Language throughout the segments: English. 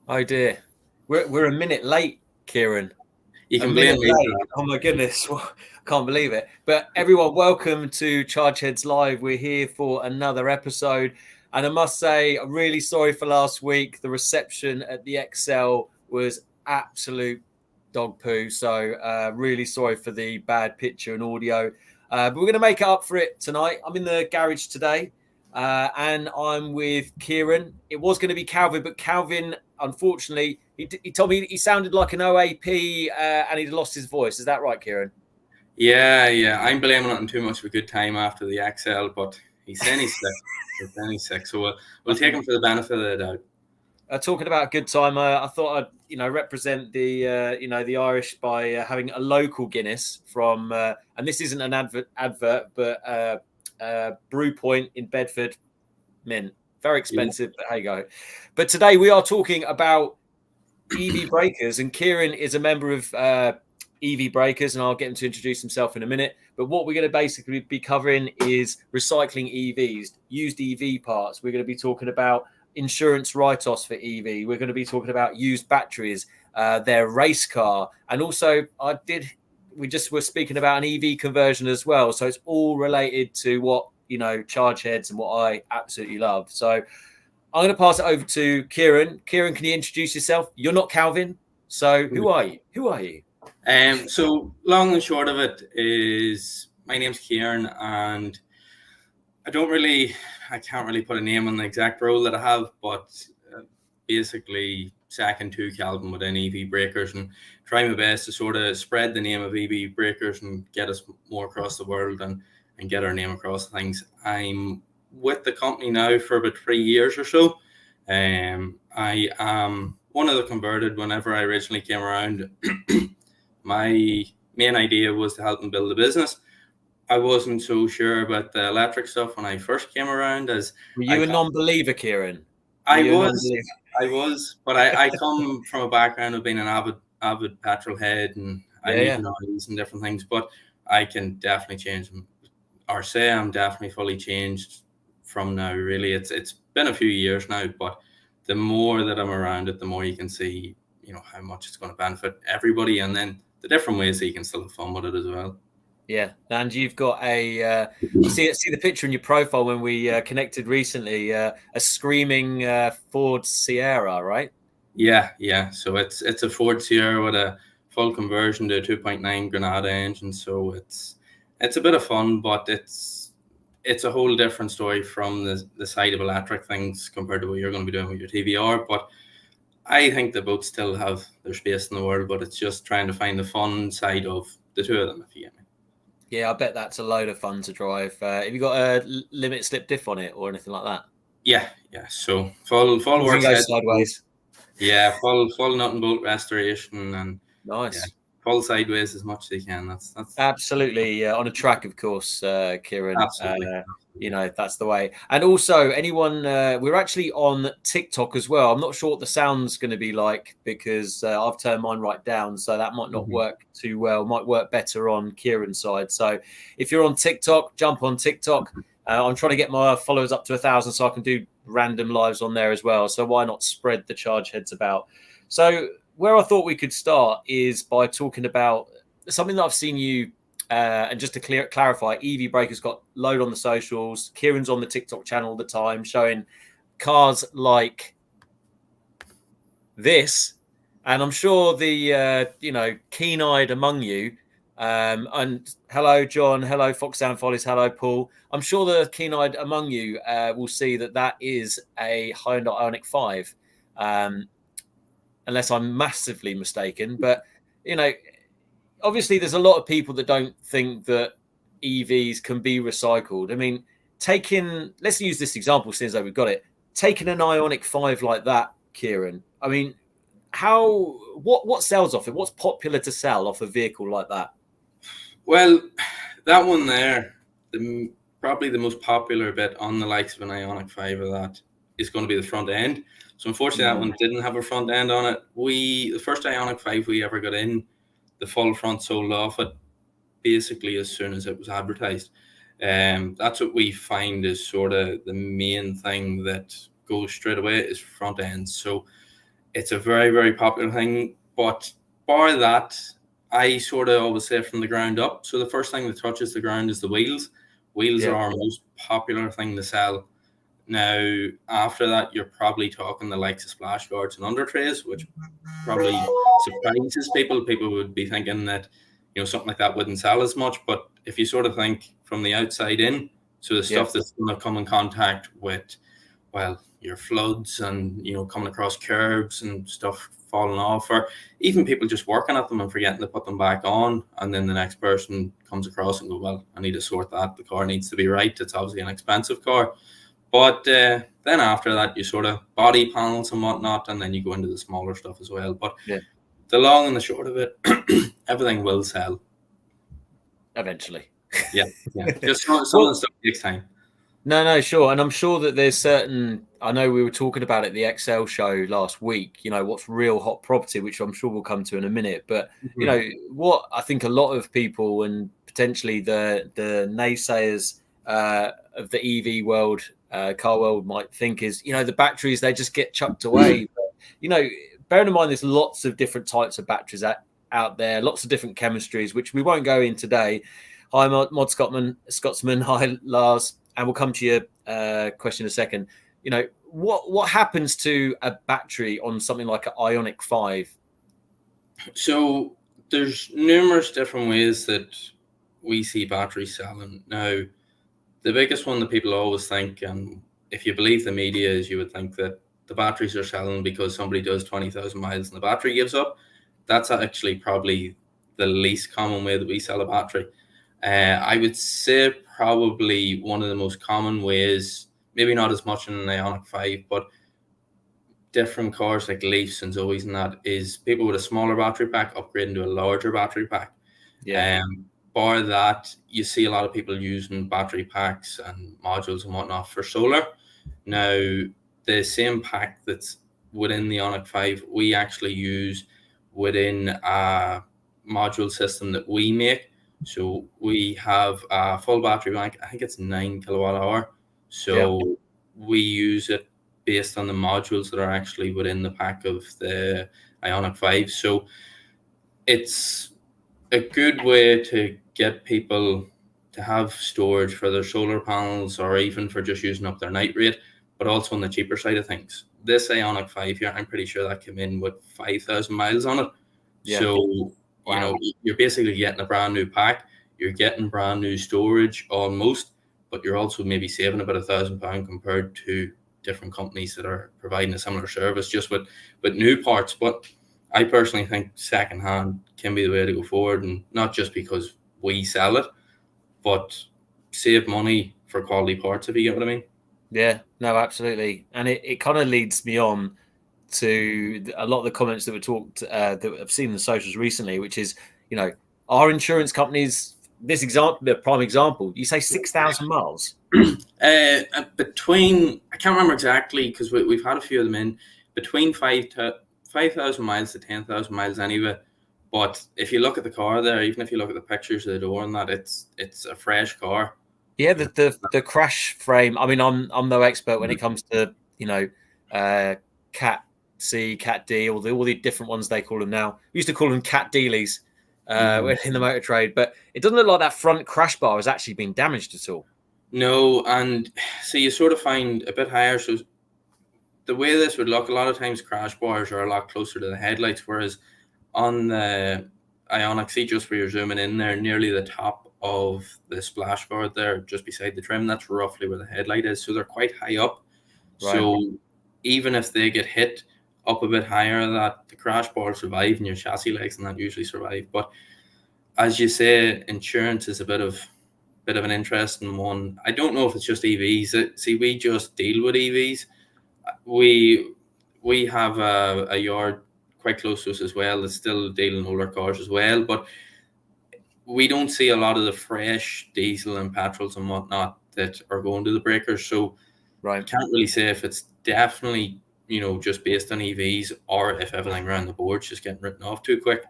Oh dear, we're a minute late, Kieran. You A can blame minute me late. for that. Oh my goodness, I can't believe it. But everyone, welcome to Chargeheadslive. We're here for another episode, and I must say, I'm really sorry for last week. The reception at the Excel was absolute dog poo. So really sorry for the bad picture and audio. But we're going to make it up for it tonight. I'm in the garage today. And I'm with Kieran. It was going to be Calvin, but Calvin, unfortunately, he told me he sounded like an OAP and he'd lost his voice. Is that right, Kieran? Yeah. I'm blaming it on too much of a good time after the XL, but he's saying he's sick. He's saying he's sick, so we'll take him for the benefit of the doubt. Talking about a good time, I thought I'd represent the the Irish by having a local Guinness from, and this isn't an advert, but Brew Point in Bedford, mint. Very expensive, but there you go. But today we are talking about EV breakers, and Kieran is a member of EV breakers, and I'll get him to introduce himself in a minute. But what we're going to basically be covering is recycling EVs, used EV parts. We're going to be talking about insurance write-offs for EV. We're going to be talking about used batteries, their race car, and also we just were speaking about an EV conversion as well. So it's all related to what charge heads and what I absolutely love. So I'm going to pass it over to Kieran. Kieran, can you introduce yourself? You're not Calvin, so who are you? Who are you? So long and short of it is my name's Kieran, and I can't really put a name on the exact role that I have, but basically second to Calvin within EV breakers and try my best to sort of spread the name of EV breakers and get us more across the world and get our name across things. I'm with the company now for about 3 years or so. I am one of the converted. Whenever I originally came around, my main idea was to help them build a business. I wasn't so sure about the electric stuff when I first came around. Were you a non-believer, Kieran? I was, but I come from a background of being an avid petrolhead, and I need noise and different things. But I can definitely change them, or say I'm definitely fully changed from now. Really, it's been a few years now, but the more that I'm around it, the more you can see, how much it's going to benefit everybody, and then the different ways that you can still have fun with it as well. Yeah, and you've got I see the picture in your profile when we connected recently. A screaming Ford Sierra, right? Yeah. So it's a Ford Sierra with a full conversion to a 2.9 Granada engine. So it's a bit of fun, but it's a whole different story from the side of electric things compared to what you're going to be doing with your TVR. But I think they both still have their space in the world, but it's just trying to find the fun side of the two of them, if you get me. Yeah, I bet that's a load of fun to drive. Have you got a limit slip diff on it or anything like that? Yeah. So full works sideways. Yeah, full nut and bolt restoration, and nice. Full sideways as much as you can. That's absolutely on a track, of course, Kieran. Absolutely. That's the way. And also, anyone, we're actually on TikTok as well. I'm not sure what the sound's going to be like because I've turned mine right down, so that might not work too well. Might work better on Kieran's side. So if you're on TikTok, jump on TikTok. I'm trying to get my followers up to 1,000 so I can do random lives on there as well. So why not spread the charge heads about? So where I thought we could start is by talking about something that I've seen you, and just to clarify, EV Breaker's got load on the socials. Kieran's on the TikTok channel all the time, showing cars like this. And I'm sure the, keen-eyed among you, and hello, John, hello, Foxdown Follies, hello, Paul. I'm sure the keen-eyed among you will see that is a Hyundai Ioniq 5. Unless I'm massively mistaken. But, obviously there's a lot of people that don't think that EVs can be recycled. I mean, let's use this example since we've got it. Taking an Ioniq 5 like that, Kieran, I mean, what sells off it? What's popular to sell off a vehicle like that? Well, that one there, probably the most popular bit on the likes of an Ioniq 5 of that is going to be the front end. So unfortunately, that one didn't have a front end on it. The first Ioniq 5 we ever got in, the full front sold off it basically as soon as it was advertised. That's what we find is sort of the main thing that goes straight away is front end. So it's a very, very popular thing. But bar that, I sort of always say from the ground up. So the first thing that touches the ground is the wheels. Wheels are our most popular thing to sell. Now, after that, you're probably talking the likes of splash guards and under trays, which probably surprises people. People would be thinking that, something like that wouldn't sell as much. But if you sort of think from the outside in, so the stuff that's going to come in contact with, well, your floods and, coming across curbs and stuff falling off, or even people just working at them and forgetting to put them back on. And then the next person comes across and go, well, I need to sort that. The car needs to be right. It's obviously an expensive car. But then after that, you sort of body panels and whatnot, and then you go into the smaller stuff as well. But the long and the short of it, everything will sell. Eventually. Yeah. Just some of the stuff takes time. No, sure. And I'm sure that there's certain, I know we were talking about it at the Excel show last week, what's real hot property, which I'm sure we'll come to in a minute. But, what I think a lot of people and potentially the naysayers of the EV world, car world might think is, the batteries, they just get chucked away. But, bearing in mind, there's lots of different types of batteries out there, lots of different chemistries, which we won't go in today. Hi, Mod Scotsman. Hi, Lars. And we'll come to your question in a second. What happens to a battery on something like an Ioniq 5? So there's numerous different ways that we see batteries selling. Now, the biggest one that people always think, and if you believe the media, is you would think that the batteries are selling because somebody does 20,000 miles and the battery gives up. That's actually probably the least common way that we sell a battery. I would say probably one of the most common ways, maybe not as much in an Ioniq 5, but different cars like Leafs and Zoes and that, is people with a smaller battery pack upgrading to a larger battery pack. Bar that, you see a lot of people using battery packs and modules and whatnot for solar. Now, the same pack that's within the Ioniq 5, we actually use within a module system that we make. So we have a full battery bank. I think it's 9 kilowatt hour. So we use it based on the modules that are actually within the pack of the Ioniq 5. So it's a good way to get people to have storage for their solar panels, or even for just using up their night rate, but also on the cheaper side of things. This Ioniq 5 here, I'm pretty sure that came in with 5,000 miles on it. So you're basically getting a brand new pack. You're getting brand new storage almost, but you're also maybe saving about £1,000 compared to different companies that are providing a similar service just with new parts. But I personally think secondhand can be the way to go forward, and not just because we sell it, but save money for quality parts, if you get what I mean. Yeah, no, absolutely. And it kind of leads me on to a lot of the comments that were talked that I've seen in the socials recently, which is, our insurance companies, this example, the prime example, you say 6,000 miles? Between, I can't remember exactly, because we've had a few of them in, between 5,000 miles to 10,000 miles anyway. But if you look at the car there, even if you look at the pictures of the door and that, it's a fresh car. Yeah, the crash frame. I mean, I'm no expert when it comes to, Cat C, Cat D, all the different ones they call them now. We used to call them Cat Dealies in the motor trade, but it doesn't look like that front crash bar has actually been damaged at all. No, and so you sort of find a bit higher. So the way this would look, a lot of times crash bars are a lot closer to the headlights, whereas on the Ioniq, see just where you're zooming in there, nearly the top of the splash guard there, just beside the trim, that's roughly where the headlight is. So they're quite high up. Right. So even if they get hit up a bit higher, that the crash bar will survive, and your chassis legs and that usually survive. But as you say, insurance is a bit of an interesting one. I don't know if it's just EVs. See, we just deal with EVs. We have a yard quite close to us as well that's still dealing older cars as well, but we don't see a lot of the fresh diesel and petrols and whatnot that are going to the breakers. So I can't really say if it's definitely just based on EVs, or if everything around the board's just getting written off too quick.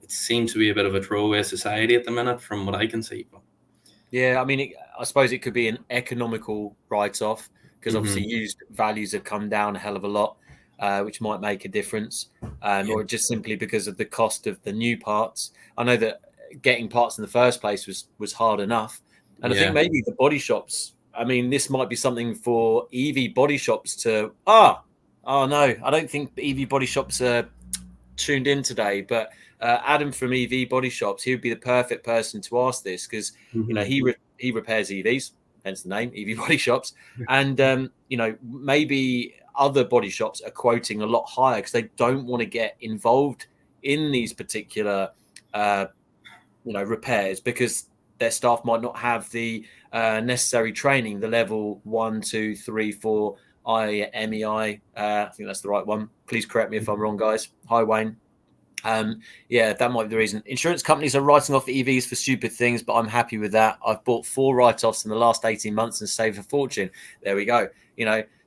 It seems to be a bit of a throwaway society at the minute, from what I can see. Yeah, I mean, I suppose it could be an economical write-off, because obviously used values have come down a hell of a lot. which might make a difference, or just simply because of the cost of the new parts. I know that getting parts in the first place was hard enough, and I think maybe the body shops. I mean, this might be something for EV body shops to. Oh no, I don't think EV body shops are tuned in today, but Adam from EV Body Shops, he would be the perfect person to ask this, because he repairs EVs, hence the name EV Body Shops, and maybe other body shops are quoting a lot higher because they don't want to get involved in these particular repairs, because their staff might not have the necessary training, the level 1, 2, 3, 4 MEI. I think that's the right one. Please correct me if I'm wrong, guys. Hi, Wayne. That might be the reason. Insurance companies are writing off EVs for stupid things, but I'm happy with that. I've bought 4 write-offs in the last 18 months and saved a fortune. There we go.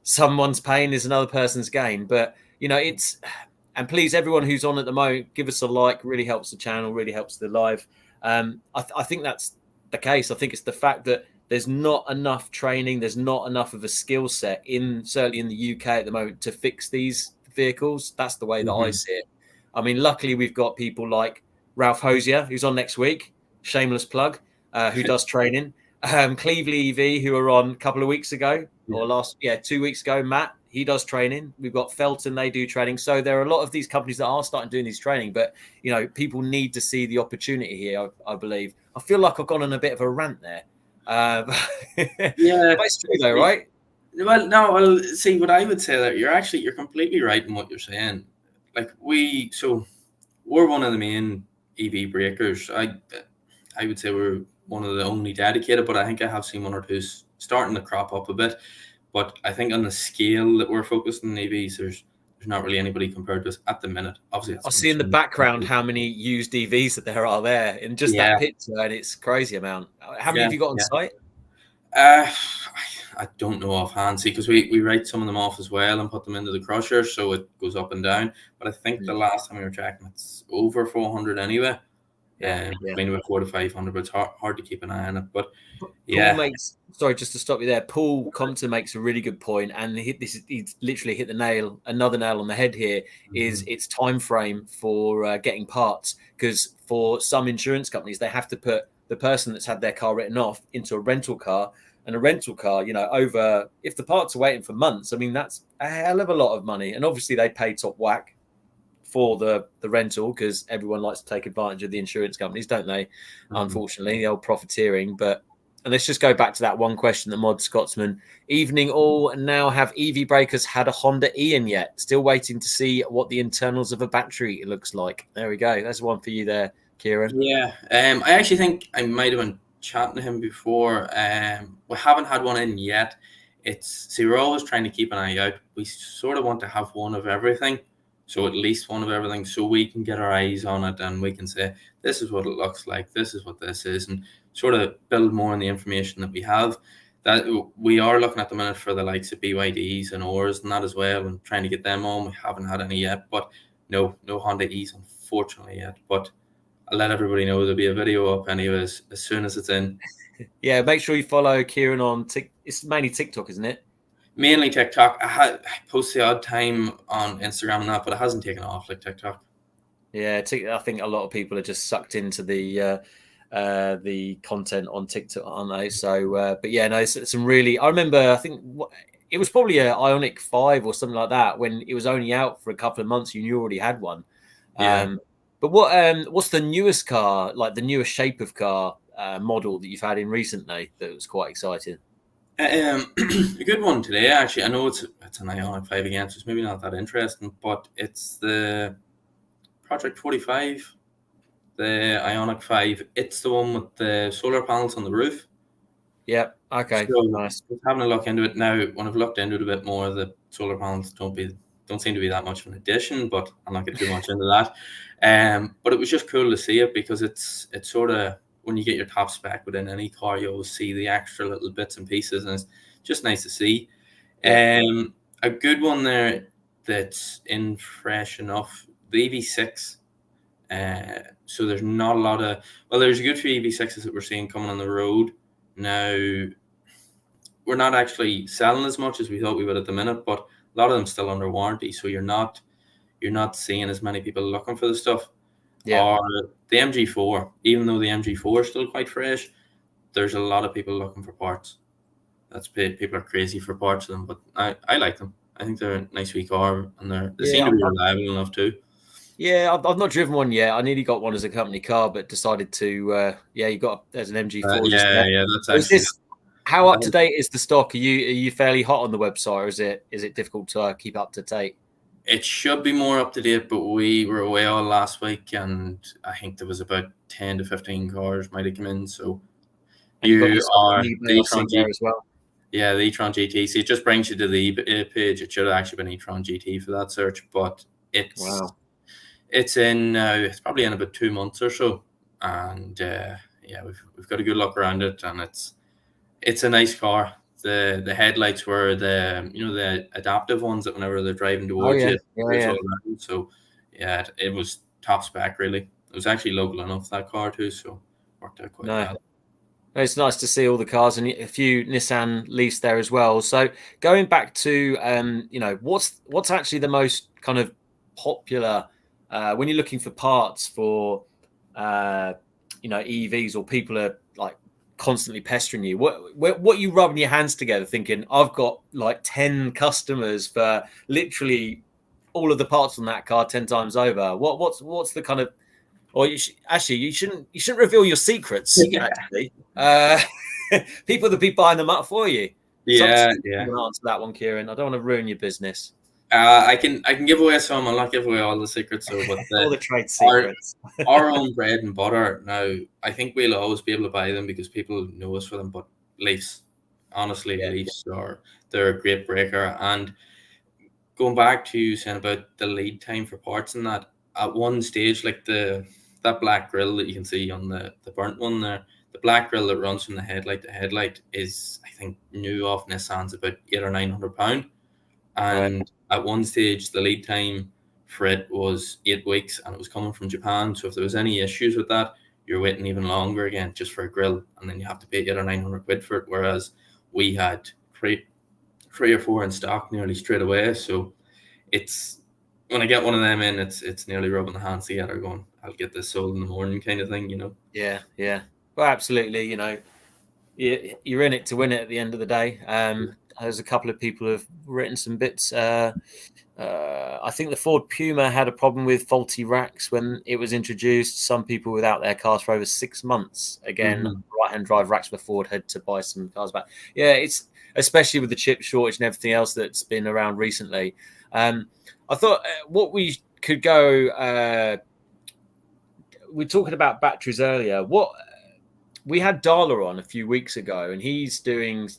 Someone's pain is another person's gain. But, and please, everyone who's on at the moment, give us a like. Really helps the channel, really helps the live. I think that's the case. I think it's the fact that there's not enough training. There's not enough of a skill set certainly in the UK at the moment to fix these vehicles. That's the way that I see it. I mean, luckily we've got people like Ralph Hosier, who's on next week, shameless plug, who does training. Cleveley EV, who were on a couple of weeks ago, or 2 weeks ago. Matt, he does training. We've got Felton, they do training. So there are a lot of these companies that are starting doing these training, but people need to see the opportunity here. I believe. I feel like I've gone on a bit of a rant there. But it's true though, right? Well, no, see, what I would say that you're completely right in what you're saying. Like we're one of the main EV breakers. I would say we're one of the only dedicated, but I think I have seen one or two starting to crop up a bit. But I think on the scale that we're focused on EVs, there's not really anybody compared to us at the minute. Obviously, I see in the background how many used EVs that there are there in just that picture, and it's a crazy amount. How many have you got on site? I don't know offhand, because we write some of them off as well and put them into the crusher, so it goes up and down. But I think the last time we were checking, it's over 400 anyway. Maybe about 400 to 500, but it's hard to keep an eye on it. But sorry, just to stop you there. Paul Compton makes a really good point, and he's literally hit another nail on the head here. Is its time frame for getting parts, because for some insurance companies they have to put the person that's had their car written off into a rental car. And a rental car, over, if the parts are waiting for months, I mean, that's a hell of a lot of money. And obviously they pay top whack for the rental, because everyone likes to take advantage of the insurance companies, don't they? Unfortunately, the old profiteering. And let's just go back to that one question, the Mod Scotsman. Evening all. Now, have EV breakers had a Honda Ian yet? Still waiting to see what the internals of a battery looks like. There we go. That's one for you there, Kieran. Yeah. I actually think I might have been chatting to him before. We haven't had one in yet. We're always trying to keep an eye out. We sort of want to have one of everything, so at least one of everything, so we can get our eyes on it and we can say, this is what it looks like, this is what this is, and sort of build more on the information that we have. That we are looking at the minute for the likes of BYDs and ORs and that as well, and trying to get them on. We haven't had any yet, but no Honda E's unfortunately yet. But I'll let everybody know there'll be a video up anyways as soon as it's in. Yeah, make sure you follow Kieran on it's mainly TikTok, isn't it? Mainly TikTok. I post the odd time on Instagram and that, but it hasn't taken off like TikTok. Yeah, I think a lot of people are just sucked into the content on TikTok, aren't they? So, but yeah, no, some really. I remember, I think it was probably an Ioniq 5 or something like that when it was only out for a couple of months. You already had one. Yeah. But what's the newest car, like the newest shape of car model that you've had in recently that was quite exciting? A good one today, actually. I know it's an Ioniq 5 again, so it's maybe not that interesting, but it's the Project 45, the Ioniq 5. It's the one with the solar panels on the roof. Yep. Okay. So nice. Having a look into it now, when I've looked into it a bit more, the solar panels don't seem to be that much of an addition, but I'm not getting too much into that. But it was just cool to see it, because it's sort of, when you get your top spec within any car, you always see the extra little bits and pieces, and it's just nice to see. A good one there that's in fresh enough, the EV6. So there's not a lot of, there's a good few EV6s that we're seeing coming on the road. Now, we're not actually selling as much as we thought we would at the minute, but a lot of them still under warranty, so you're not seeing as many people looking for the stuff. Yeah. Or the MG4, even though the MG4 is still quite fresh, there's a lot of people looking for parts. People are crazy for parts of them, but I like them. I think they're a nice wee car, and they seem to be reliable enough too. Yeah, I've not driven one yet. I nearly got one as a company car, but decided to. There's an MG4. Yeah, that's actually. How up to date is the stock? Are you fairly hot on the website, or is it difficult to keep up to date? It should be more up to date, but we were away all last week, and I think there was about 10 to 15 cars might have come in. So you are the e-tron GT as well. Yeah, the e-tron GT. See, it just brings you to the page. It should have actually been e-tron GT for that search, but it's in it's probably in about 2 months or so, and we've got a good look around it, and it's a nice car. The headlights were the adaptive ones that whenever they're driving towards you, so yeah, it was top spec really. It was actually local enough, that car too, so worked out quite well. It's nice to see all the cars and a few Nissan Leafs there as well. So going back to what's actually the most kind of popular when you're looking for parts for EVs, or people are like constantly pestering you, what you rubbing your hands together thinking, I've got like 10 customers for literally all of the parts on that car 10 times over? What's the kind of, or you shouldn't reveal your secrets. Actually, people that be buying them up for you. Yeah. I'm gonna answer that one, Kieran. I don't want to ruin your business. I can give away some. I'll not give away all the secrets, though. But all the trade secrets. our own bread and butter. Now, I think we'll always be able to buy them because people know us for them. But Leafs, honestly, Leafs they're a great breaker. And going back to you saying about the lead time for parts and that, at one stage, like that black grill that you can see on the burnt one there, the black grill that runs from the headlight to headlight is, I think, new off Nissan's about £800 or £900. And at one stage, the lead time for it was 8 weeks, and it was coming from Japan. So if there was any issues with that, you're waiting even longer again just for a grill, and then you have to pay £800 or £900 for it. Whereas we had three or four in stock nearly straight away. So it's, when I get one of them in, it's nearly rubbing the hands together, going, I'll get this sold in the morning, kind of thing, Yeah. Well, absolutely. You're in it to win it at the end of the day. There's a couple of people who have written some bits. I think the Ford Puma had a problem with faulty racks when it was introduced. Some people without their cars for over 6 months. Again, right-hand drive racks for Ford had to buy some cars back. Yeah, it's especially with the chip shortage and everything else that's been around recently. I thought what we could go. We're talking about batteries earlier. We had Darla on a few weeks ago, and he's doing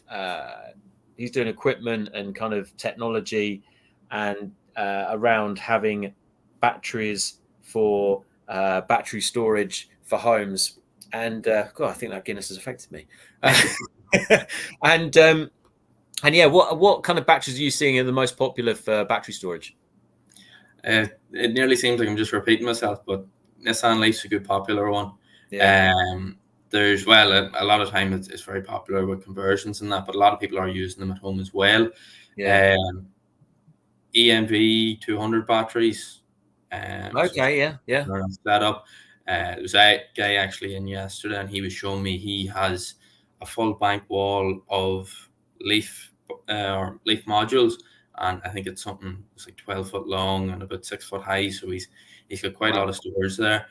equipment and kind of technology and around having batteries for battery storage for homes. And God, I think that Guinness has affected me. And yeah, what kind of batteries are you seeing are the most popular for battery storage? It nearly seems like I'm just repeating myself, but Nissan Leaf's a good popular one. Yeah. There's a lot of time it's very popular with conversions and that, but a lot of people are using them at home as well. Yeah. EMV 200 batteries. Yeah. That up. There was a guy actually in yesterday, and he was showing me he has a full bank wall of Leaf modules, and I think it's like 12 foot long and about 6 foot high. So he's got quite a lot of storage there.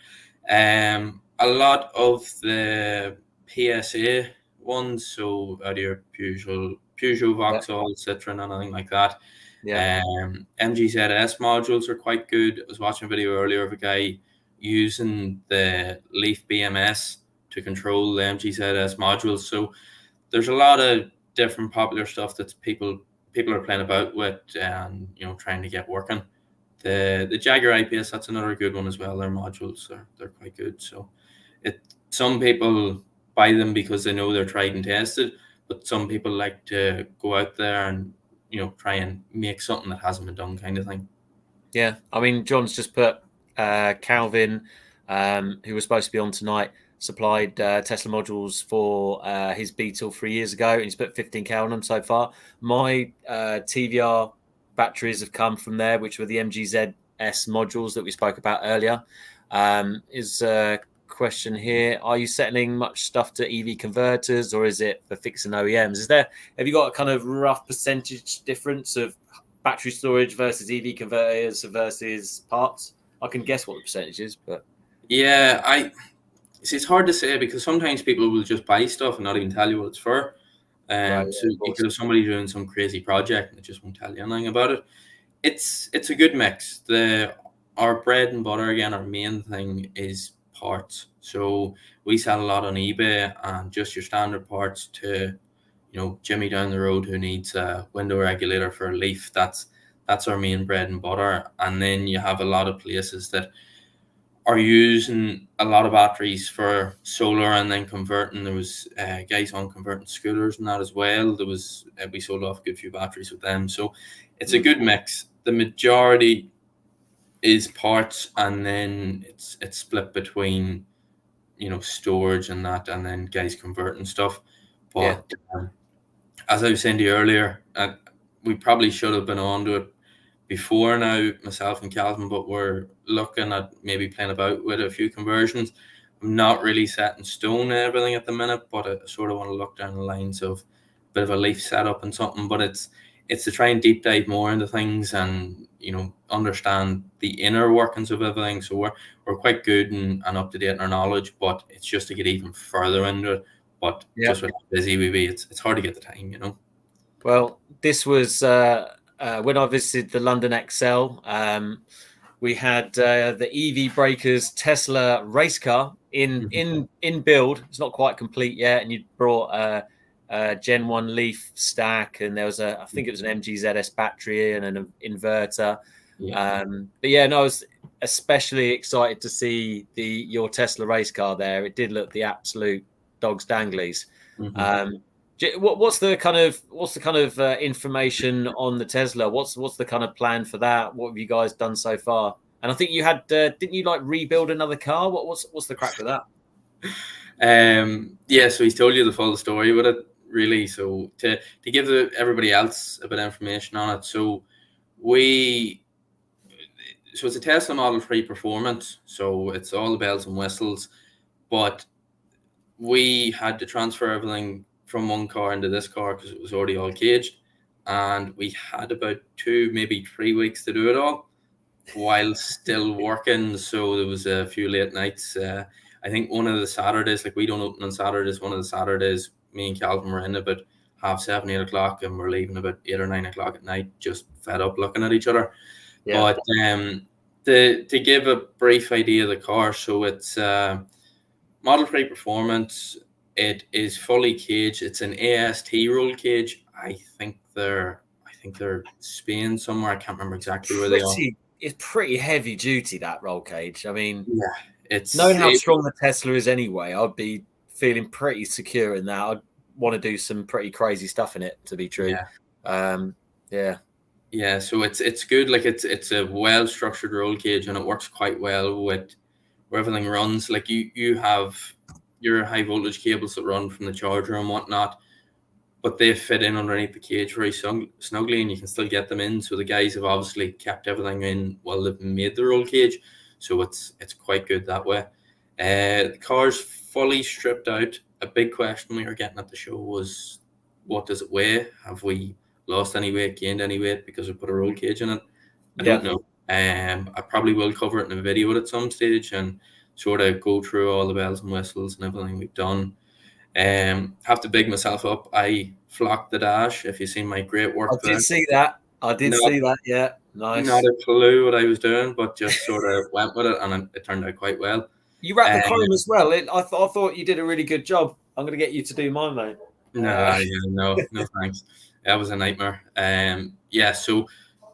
A lot of the PSA ones, so out of your Peugeot, Vauxhall, Citroen, and anything like that. Yeah. MGZS modules are quite good. I was watching a video earlier of a guy using the Leaf BMS to control the MGZS modules. So there's a lot of different popular stuff that people are playing about with and trying to get working. The Jaguar IPS, that's another good one as well. Their modules they're quite good. So some people buy them because they know they're tried and tested, but some people like to go out there and try and make something that hasn't been done, kind of thing. Yeah, I mean, John's just put Calvin, who was supposed to be on tonight, supplied Tesla modules for his Beetle 3 years ago, and he's put 15K on them so far. My TVR batteries have come from there, which were the MGZS modules that we spoke about earlier. Is a question here: are you selling much stuff to EV converters, or is it for fixing OEMs? Have you got a kind of rough percentage difference of battery storage versus EV converters versus parts? I can guess what the percentage is, but yeah, it's hard to say because sometimes people will just buy stuff and not even tell you what it's for. right, So you could have somebody doing some crazy project and they just won't tell you anything about it. It's a good mix. Our bread and butter, again, our main thing is parts. So we sell a lot on eBay, and just your standard parts to, Jimmy down the road who needs a window regulator for a leaf. That's our main bread and butter. And then you have a lot of places that are using a lot of batteries for solar and then converting. There was guys on converting scooters and that as well. There was we sold off a good few batteries with them. So it's a good mix. The majority is parts, and then it's split between storage and that, and then guys converting stuff. But as I was saying to you earlier, we probably should have been on to it before now, myself and Calvin, but we're looking at maybe playing about with a few conversions. I'm not really set in stone everything at the minute, but I sort of want to look down the lines of a bit of a leaf setup and something. But it's to try and deep dive more into things and understand the inner workings of everything. So we're quite good and up to date in our knowledge, but it's just to get even further into it. But just with how busy we be, it's hard to get the time. Well, this was when I visited the London XL. We had the EV Breakers Tesla race car in build. It's not quite complete yet, and you brought a Gen 1 Leaf stack, and there was I think it was an MGZS battery and an inverter. But yeah, no, I was especially excited to see your Tesla race car there. It did look the absolute dog's danglies. What's the kind of information on the Tesla? What's the kind of plan for that? What have you guys done so far? And I think you had didn't you like rebuild another car? What's the crack with that? Yeah, so he's told you the full story with it, really. So to give everybody else a bit of information on it, so it's a Tesla Model 3 Performance, so it's all the bells and whistles, but we had to transfer everything from one car into this car because it was already all caged, and we had about 2, maybe 3 weeks to do it all while still working. So there was a few late nights. I think one of the Saturdays, like we don't open on Saturdays, one of the Saturdays me and Calvin were in about 7:30, 8 o'clock, and we're leaving about 8 or 9 o'clock at night, just fed up looking at each other. But to give a brief idea of the car, so it's Model 3 Performance. It is fully caged. It's an AST roll cage. I think they're Spain somewhere. I can't remember exactly where they are. It's pretty heavy duty, that roll cage. I mean, it's knowing how strong the Tesla is anyway, I'd be feeling pretty secure in that. I'd want to do some pretty crazy stuff in it, to be true. Yeah, so it's good. Like it's a well structured roll cage, and it works quite well with where everything runs. Like you have your high voltage cables that run from the charger and whatnot, but they fit in underneath the cage very snugly, and you can still get them in. So the guys have obviously kept everything in while they've made the roll cage, so it's quite good that way. The car's fully stripped out. A big question we were getting at the show was, what does it weigh? Have we lost any weight, gained any weight because we put a roll cage in it? I don't know. I probably will cover it in a video at some stage and sort of go through all the bells and whistles and everything we've done. Have to big myself up. I flocked the dash. If you've seen my great work, I did see that. Yeah, nice. Not a clue what I was doing, but just sort of went with it, and it turned out quite well. You wrapped the chrome as well. I thought you did a really good job. I'm going to get you to do mine, mate. No, thanks. That was a nightmare. So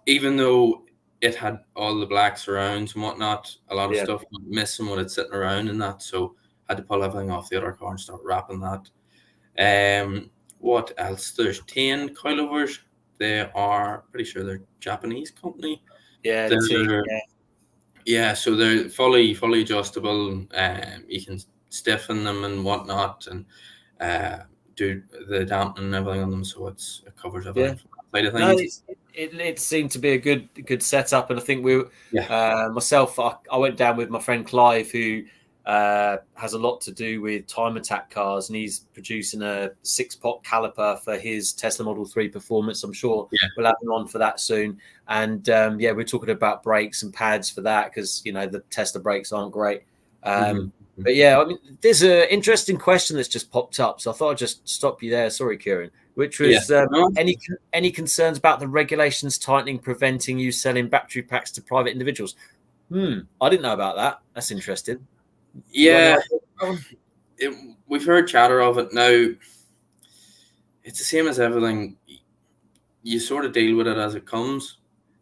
even though it had all the black surrounds and whatnot, a lot of stuff went missing when it's sitting around and that, so I had to pull everything off the other car and start wrapping that. What else? There's 10 coilovers. They are pretty sure they're Japanese company. So they're fully adjustable. You can stiffen them and whatnot, and do the dampening and everything on them, so it covers everything. side of No, things. it seemed to be a good setup, and I think myself, I went down with my friend Clive, who has a lot to do with time attack cars, and he's producing a 6-pot caliper for his Tesla Model 3 Performance. I'm sure we'll have him on for that soon. And we're talking about brakes and pads for that, because the Tesla brakes aren't great. But I mean, there's an interesting question that's just popped up, so I thought I'd just stop you there. Sorry, Kieran. Which was any concerns about the regulations tightening, preventing you selling battery packs to private individuals? I didn't know about that. That's interesting. Yeah, we've heard chatter of it. Now, it's the same as everything. You sort of deal with it as it comes.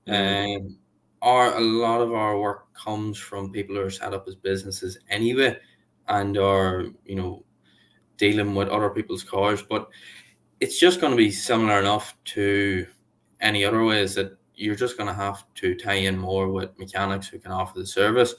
A lot of our work comes from people who are set up as businesses anyway, and are dealing with other people's cars. But it's just going to be similar enough to any other ways, that you're just going to have to tie in more with mechanics who can offer the service.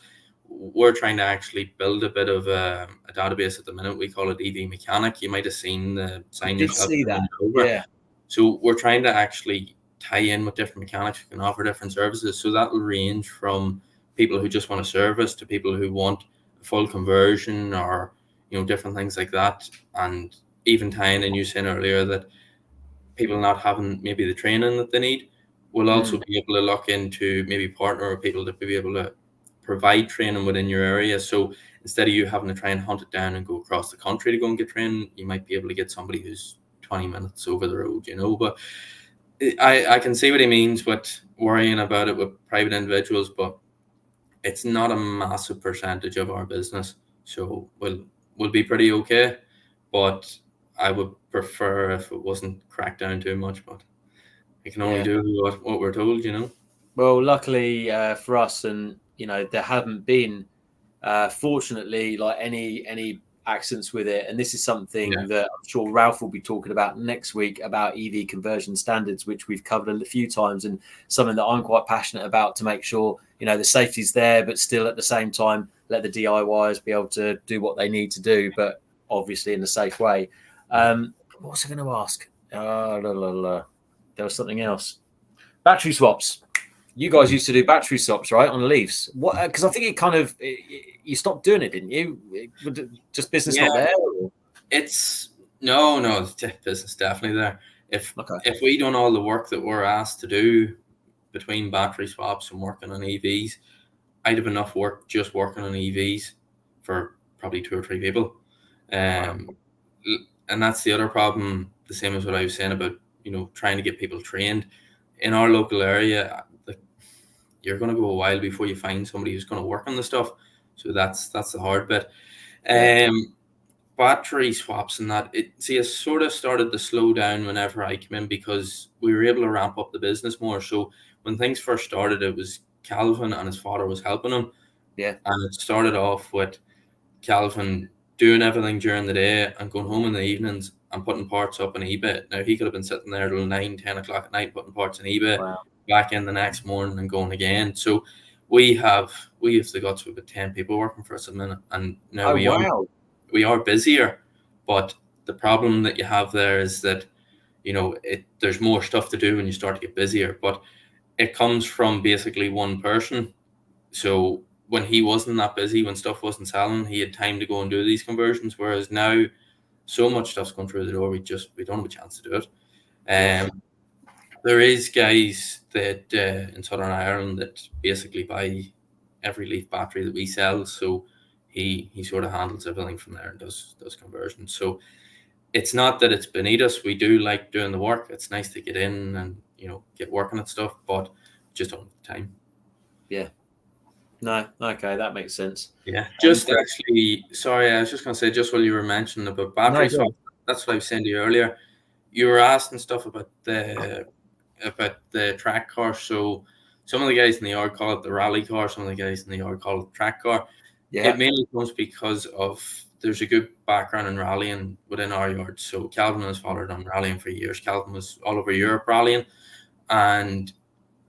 We're trying to actually build a bit of a database at the minute. We call it EV Mechanic. You might have seen the sign yourself. See that? Yeah. So we're trying to actually tie in with different mechanics who can offer different services. So that will range from people who just want a service to people who want a full conversion, or different things like that. And even tying in, you saying earlier that people not having maybe the training that they need, will also be able to look into maybe partner with people to be able to provide training within your area. So instead of you having to try and hunt it down and go across the country to go and get training, you might be able to get somebody who's 20 minutes over the road, But I can see what he means with worrying about it with private individuals, but it's not a massive percentage of our business. So we'll be pretty okay. But I would prefer if it wasn't cracked down too much, but we can only do what we're told, Well, luckily for us, and there haven't been, fortunately, like any accidents with it. And this is something that I'm sure Ralph will be talking about next week, about EV conversion standards, which we've covered a few times, and something that I'm quite passionate about, to make sure the safety's there, but still at the same time let the DIYers be able to do what they need to do, but obviously in a safe way. What was I going to ask? There was something else. Battery swaps. You guys used to do battery swaps, right, on Leafs? What? Because I think you stopped doing it, didn't you? Just business not there? Or? It's no, business definitely there. If we done all the work that we're asked to do between battery swaps and working on EVs, I'd have enough work just working on EVs for probably 2 or 3 people. And that's the other problem, the same as what I was saying about trying to get people trained in our local area. You're going to go a while before you find somebody who's going to work on the stuff. So that's the hard bit. Battery swaps and that, it sort of started to slow down whenever I came in, because we were able to ramp up the business more. So when things first started, it was Calvin and his father was helping him. Yeah. And it started off with Calvin doing everything during the day and going home in the evenings and putting parts up on eBay. Now, he could have been sitting there till 9, 10 o'clock at night putting parts on eBay, back in the next morning and going again. So we have the guts with about 10 people working for us a minute. And now we are busier, but the problem that you have there is that, there's more stuff to do when you start to get busier, but it comes from basically one person. So when he wasn't that busy, when stuff wasn't selling, he had time to go and do these conversions. Whereas now, so much stuff's going through the door, we don't have a chance to do it. There is guys that in Southern Ireland that basically buy every Leaf battery that we sell. So he sort of handles everything from there and does conversions. So it's not that it's beneath us. We do like doing the work. It's nice to get in and get working at stuff, but just don't have the time. Yeah. No, okay, that makes sense. Yeah, actually, sorry, I was just going to say, just while you were mentioning about battery swaps, that's what I was saying to you earlier. You were asking stuff about the track car. So some of the guys in the yard call it the rally car, some of the guys in the yard call it the track car. Yeah. It mainly comes because of there's a good background in rallying within our yard. So Calvin has followed on rallying for years. Calvin was all over Europe rallying, and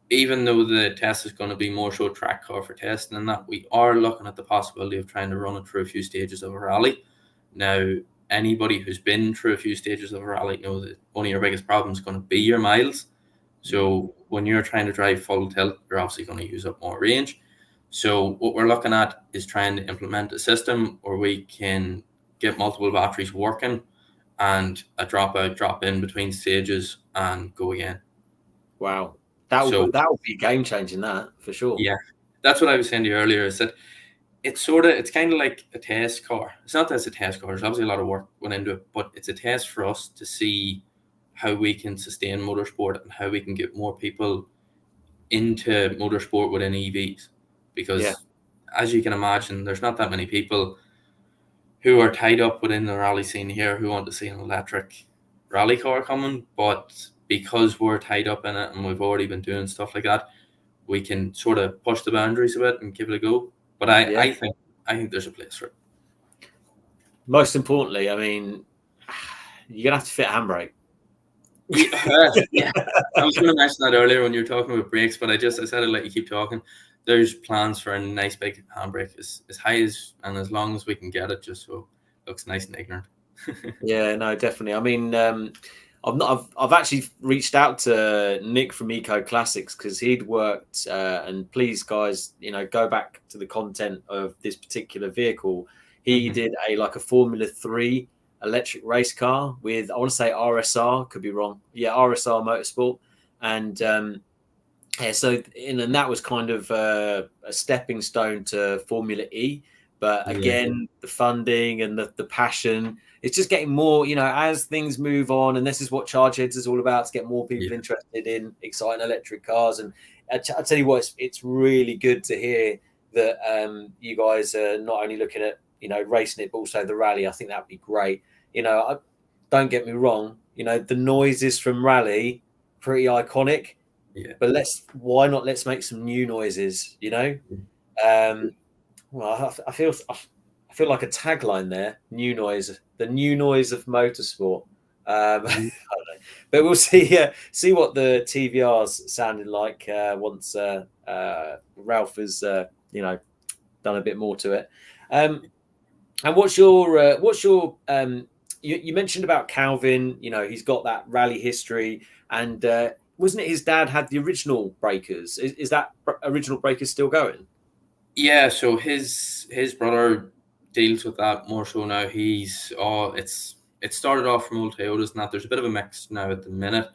even though the test is going to be more so track car for testing and that, we are looking at the possibility of trying to run it through a few stages of a rally. Now, anybody who's been through a few stages of a rally know that one of your biggest problems is going to be your miles. So when you're trying to drive full tilt, you're obviously going to use up more range. So what we're looking at is trying to implement a system where we can get multiple batteries working and a drop out, drop in between stages and go again. Wow. That will be game changing, that for sure. Yeah. That's what I was saying to you earlier, is that it's kind of like a test car. It's not that it's a test car. There's obviously a lot of work went into it, but it's a test for us to see how we can sustain motorsport and how we can get more people into motorsport within EVs. Because as you can imagine, there's not that many people who are tied up within the rally scene here who want to see an electric rally car coming. But because we're tied up in it and we've already been doing stuff like that, we can sort of push the boundaries a bit and give it a go. But I think there's a place for it. Most importantly, I mean, you're gonna have to fit a handbrake. Yeah, I was going to mention that earlier when you were talking about brakes, but I said I'd let you keep talking. There's plans for a nice big handbrake as high as and as long as we can get it, just so it looks nice and ignorant. Yeah, no, definitely. I mean, I've actually reached out to Nick from Eco Classics because he'd worked, and please, guys, go back to the content of this particular vehicle. He did a Formula 3 electric race car with, I want to say RSR, could be wrong. Yeah, RSR Motorsport, and so and that was kind of a stepping stone to Formula E. But again, the funding and the passion, it's just getting more, as things move on. And this is what Chargeheads is all about, to get more people interested in exciting electric cars. And I tell you what, it's really good to hear that you guys are not only looking at, racing it, but also the rally. I think that'd be great. Don't get me wrong, the noises from rally, pretty iconic. Yeah. But why not? Let's make some new noises, Well, I feel like a tagline there. New noise, the new noise of motorsport. I don't know. But we'll see what the TVRs sounded like once Ralph has done a bit more to it. And what's your you mentioned about Calvin? He's got that rally history, and wasn't it his dad had the original breakers? Is that original breakers still going? Yeah, so his brother deals with that more so now. It started off from old Toyotas and that. There's a bit of a mix now at the minute,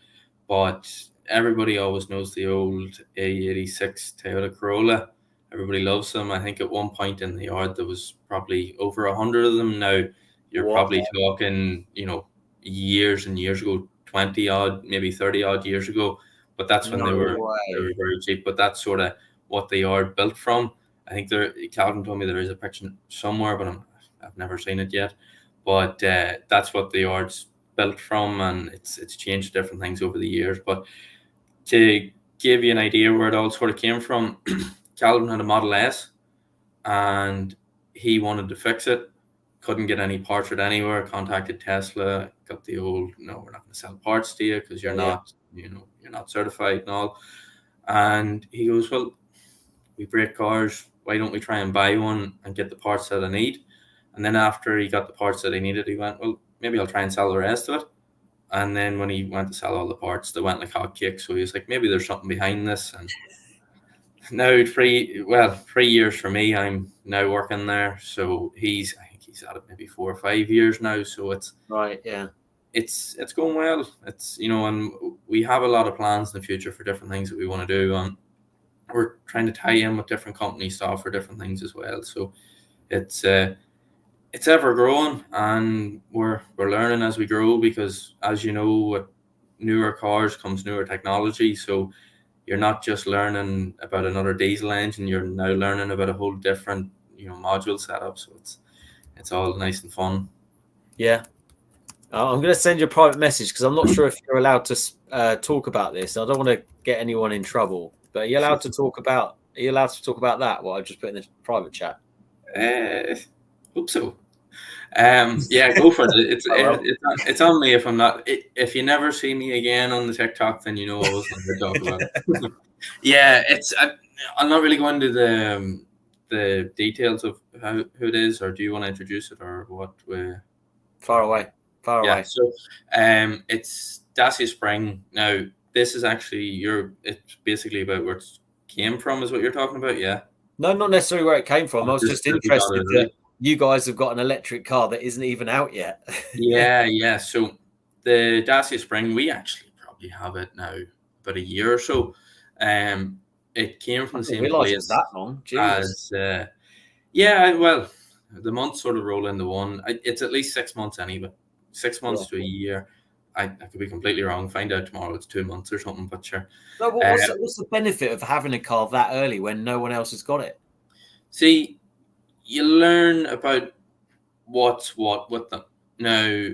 but everybody always knows the old A86 Toyota Corolla. Everybody loves them. I think at one point in the yard there was probably over 100 of them. Now you're probably talking, years and years ago, 20 odd, maybe 30 odd years ago. But that's when they were very cheap. But that's sort of what the yard built from. I think Calvin told me there is a picture somewhere, but I've never seen it yet. But that's what the yard's built from, and it's changed different things over the years. But to give you an idea where it all sort of came from, Calvin had a Model S, and he wanted to fix it. Couldn't get any parts or anywhere. Contacted Tesla, got the old, no, we're not going to sell parts to you because you're not, you're not certified and all. And he goes, well, we break cars. Why don't we try and buy one and get the parts that I need? And then after he got the parts that he needed, he went, well, maybe I'll try and sell the rest of it. And then when he went to sell all the parts, they went like hotcakes. So he was like, maybe there's something behind this. And now 3 years for me, I'm now working there. So I think he's at it maybe 4 or 5 years now. So it's right. Yeah. It's going well. It's, and we have a lot of plans in the future for different things that we want to do. We're trying to tie in with different companies to offer different things as well. So it's ever growing, and we're learning as we grow, because as you know, with newer cars comes newer technology. So you're not just learning about another diesel engine, you're now learning about a whole different module setup. So it's all nice and fun. Yeah. I'm going to send you a private message because I'm not sure if you're allowed to talk about this. I don't want to get anyone in trouble. But are you allowed to talk about that? What I just put in the private chat. Hope so. Yeah, go for it. It's on me if I'm not. If you never see me again on the TikTok, then I wasn't going to talk about it. Yeah, I'm not really going to the details of who it is, or do you want to introduce it, or what? Far away. So, it's Dacia Spring now. this is actually it's basically about where it came from, is what you're talking about, yeah? No, not necessarily where it came from. I was just interested that you guys have got an electric car that isn't even out yet. Yeah. So the Dacia Spring, we actually probably have it now about a year or so. It came from the same place. It was that long. Jesus. As yeah, well, the months sort of roll into one. It's at least 6 months anyway. 6 months to a year. I could be completely wrong. Find out tomorrow. It's 2 months or something. But sure. No, what's the benefit of having a car that early when no one else has got it? See, you learn about what's what with them. Now,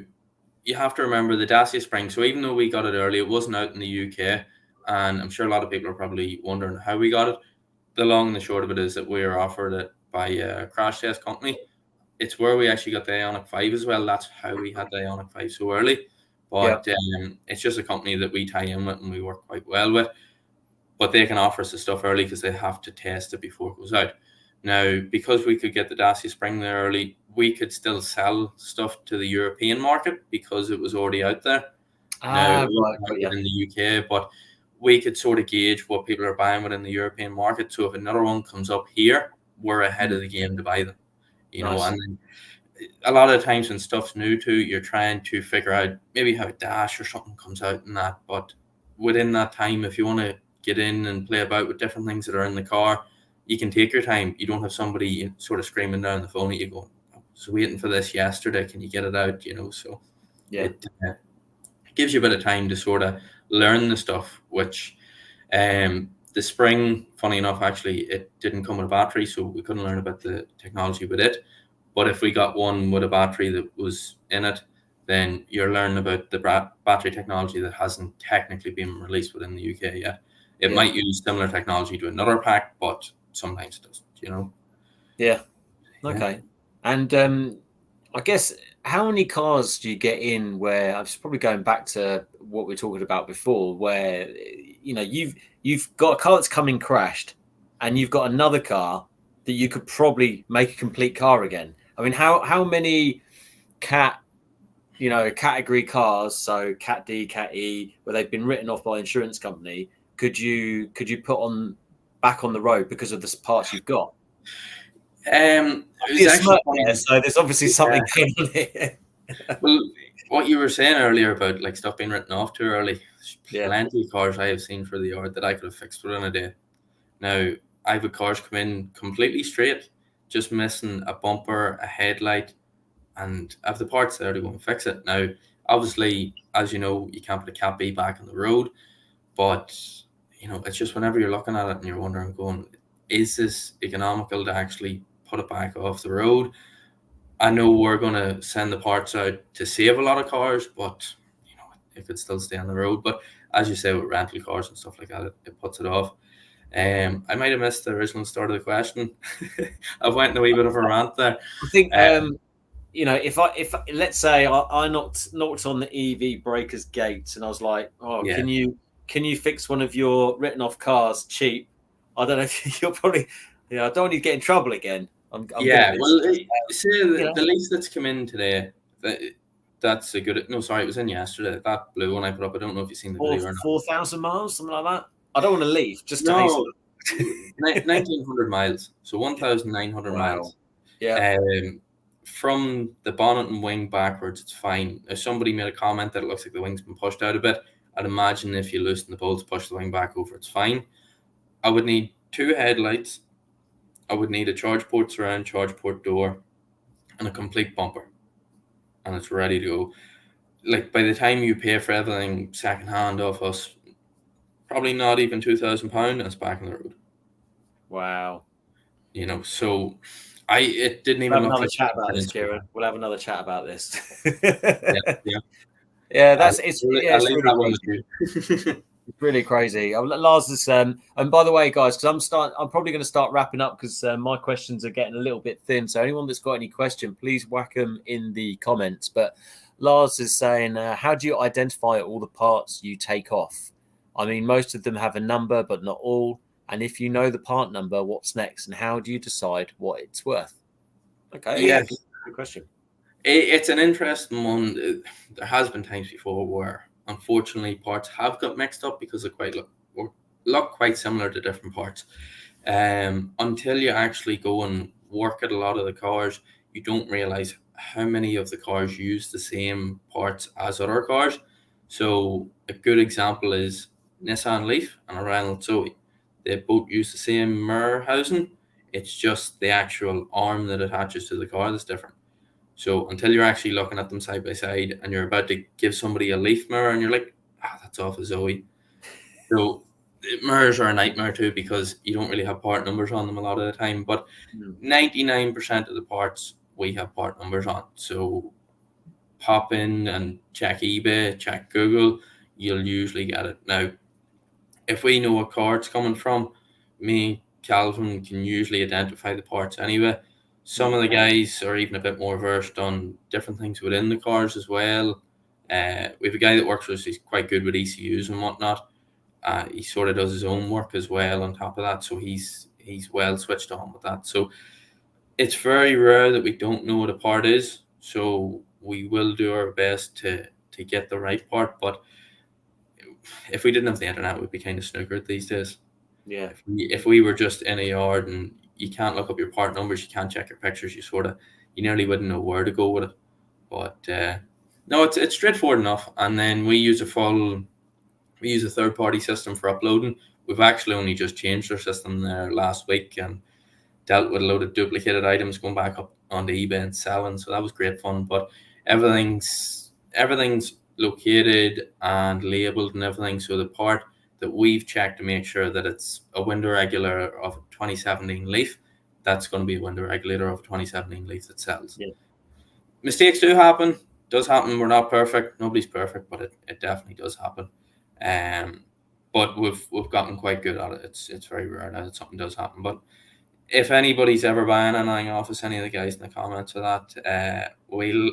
you have to remember the Dacia Spring. So even though we got it early, it wasn't out in the UK. And I'm sure a lot of people are probably wondering how we got it. The long and the short of it is that we were offered it by a crash test company. It's where we actually got the Ioniq 5 as well. That's how we had the Ioniq 5 so early. But it's just a company that we tie in with and we work quite well with. But they can offer us the stuff early because they have to test it before it goes out. Now, because we could get the Dacia Spring there early, we could still sell stuff to the European market because it was already out there. Now, it wasn't out in the UK, but we could sort of gauge what people are buying within the European market. So if another one comes up here, we're ahead of the game to buy them. You know, and then a lot of times when stuff's new to you, you're trying to figure out maybe how a dash or something comes out in that. But within that time, if you want to get in and play about with different things that are in the car, you can take your time. You don't have somebody sort of screaming down the phone at you going, I was waiting for this yesterday. Can you get it out? You know, so it gives you a bit of time to sort of learn the stuff, which the Spring, funny enough, actually, it didn't come with a battery, so we couldn't learn about the technology with it. But if we got one with a battery that was in it, then you're learning about the battery technology that hasn't technically been released within the UK yet. It might use similar technology to another pack, but sometimes it doesn't, you know? Yeah. Okay. And I guess how many cars do you get in where, I was probably going back to what we were talking about before, where, you know, you've got a car that's coming crashed and you've got another car that you could probably make a complete car again. I mean, how many category cars, so Cat D, Cat E, where they've been written off by an insurance company, could you put on back on the road because of the parts you've got? It was actually so there's obviously something going on here. Well, what you were saying earlier about like stuff being written off too early, plenty of cars I have seen for the yard that I could have fixed within a day. Now, I've had cars come in completely straight, just missing a bumper, a headlight, and I have the parts there to go and fix it. Now, obviously, as you know, you can't put a Cat B back on the road, but you know, it's just whenever you're looking at it and you're wondering, going, is this economical to actually put it back off the road? I know we're going to send the parts out to save a lot of cars, but you know, it could still stay on the road. But as you say, with rental cars and stuff like that, it puts it off. I might have missed the original start of the question. I went in a wee bit of a rant there. I think you know, if let's say I knocked on the EV breakers gates and I was like, can you fix one of your written off cars cheap? I don't know if you'll probably, I don't want you to get in trouble again. Well, the lease that's come in today, that's a good. No, sorry, it was in yesterday. That blue one I put up. I don't know if you've seen the video or not. 4,000 miles, something like that. I don't want to leave. Just 1,900 miles. So 1,900 miles. Yeah. From the bonnet and wing backwards, it's fine. If somebody made a comment that it looks like the wing's been pushed out a bit, I'd imagine if you loosen the bolts, push the wing back over, it's fine. I would need 2 headlights. I would need a charge port surround, charge port door, and a complete bumper. And it's ready to go. Like, by the time you pay for everything secondhand off us, probably not even £2,000, and it's back on the road. Wow. You know, so it didn't even look like chat about this, Kieran. We'll have another chat about this. It's really crazy. Lars is and by the way, guys, because I'm probably going to start wrapping up because my questions are getting a little bit thin. So anyone that's got any question, please whack them in the comments. But Lars is saying, how do you identify all the parts you take off? I mean, most of them have a number, but not all. And if you know the part number, what's next? And how do you decide what it's worth? Okay. Yeah. Good question. It's an interesting one. There has been times before where unfortunately parts have got mixed up because they look quite similar to different parts. Until you actually go and work at a lot of the cars, you don't realize how many of the cars use the same parts as other cars. So a good example is Nissan Leaf and a Renault Zoe. They both use the same mirror housing. It's just the actual arm that attaches to the car that's different. So until you're actually looking at them side by side and you're about to give somebody a Leaf mirror and you're like, that's off a Zoe. So mirrors are a nightmare too because you don't really have part numbers on them a lot of the time. But 99% of the parts we have part numbers on. So pop in and check eBay, check Google, you'll usually get it. Now, if we know what car it's coming from, me, Calvin can usually identify the parts anyway. Some of the guys are even a bit more versed on different things within the cars as well. We have a guy that works with us, he's quite good with ECUs and whatnot. He sort of does his own work as well on top of that, so he's well switched on with that. So it's very rare that we don't know what a part is, so we will do our best to get the right part. But if we didn't have the internet, we'd be kind of snookered these days. Yeah. If we were just in a yard and you can't look up your part numbers, you can't check your pictures, you nearly wouldn't know where to go with it. But no, it's straightforward enough. And then we use a third-party system for uploading. We've actually only just changed our system there last week and dealt with a load of duplicated items going back up onto eBay and selling. So that was great fun. But everything's located and labeled and everything. So the part that we've checked to make sure that it's a window regulator of a 2017 Leaf, that's going to be a window regulator of a 2017 Leaf that sells. Yeah. Mistakes do happen. Does happen. We're not perfect. Nobody's perfect, but it definitely does happen. But we've gotten quite good at it. It's very rare now that something does happen. But if anybody's ever buying anything off us, any of the guys in the comments of that, we'll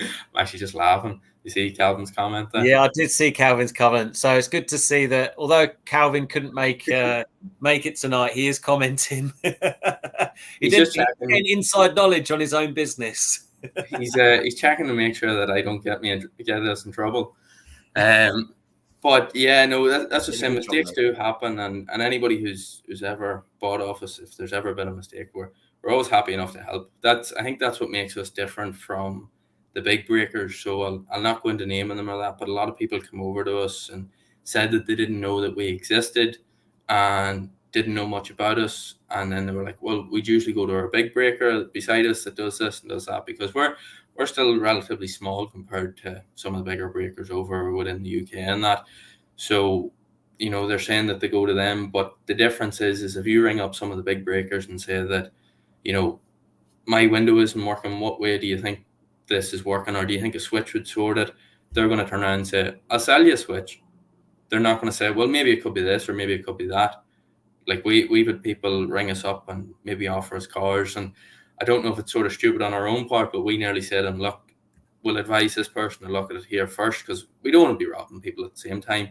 I'm actually just laughing. You see Calvin's comment there? Yeah, I did see Calvin's comment. So it's good to see that although Calvin couldn't make it tonight, he is commenting. He's getting inside knowledge on his own business. He's checking to make sure that I don't get us in trouble. But yeah, no, that's the same. Mistakes do happen, and anybody who's ever bought off us, if there's ever been a mistake, we're always happy enough to help. I think that's what makes us different from the big breakers. So I'll not go into naming them or that, but a lot of people come over to us and said that they didn't know that we existed and didn't know much about us, and then they were like, well, we'd usually go to our big breaker beside us that does this and does that, because we're still relatively small compared to some of the bigger breakers over within the UK and that. So they're saying that they go to them, but the difference is if you ring up some of the big breakers and say that my window isn't working, what way do you think this is working, or do you think a switch would sort it? They're going to turn around and say, I'll sell you a switch. They're not going to say, well, maybe it could be this or maybe it could be that. Like we've had people ring us up and maybe offer us cars, and I don't know if it's sort of stupid on our own part, but we nearly said, and look, we'll advise this person to look at it here first, because we don't want to be robbing people at the same time.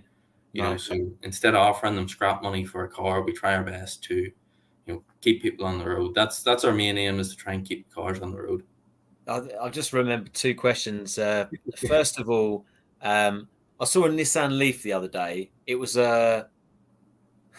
So instead of offering them scrap money for a car, we try our best to keep people on the road. That's our main aim, is to try and keep cars on the road. I just remembered two questions. First of all, I saw a Nissan Leaf the other day. It was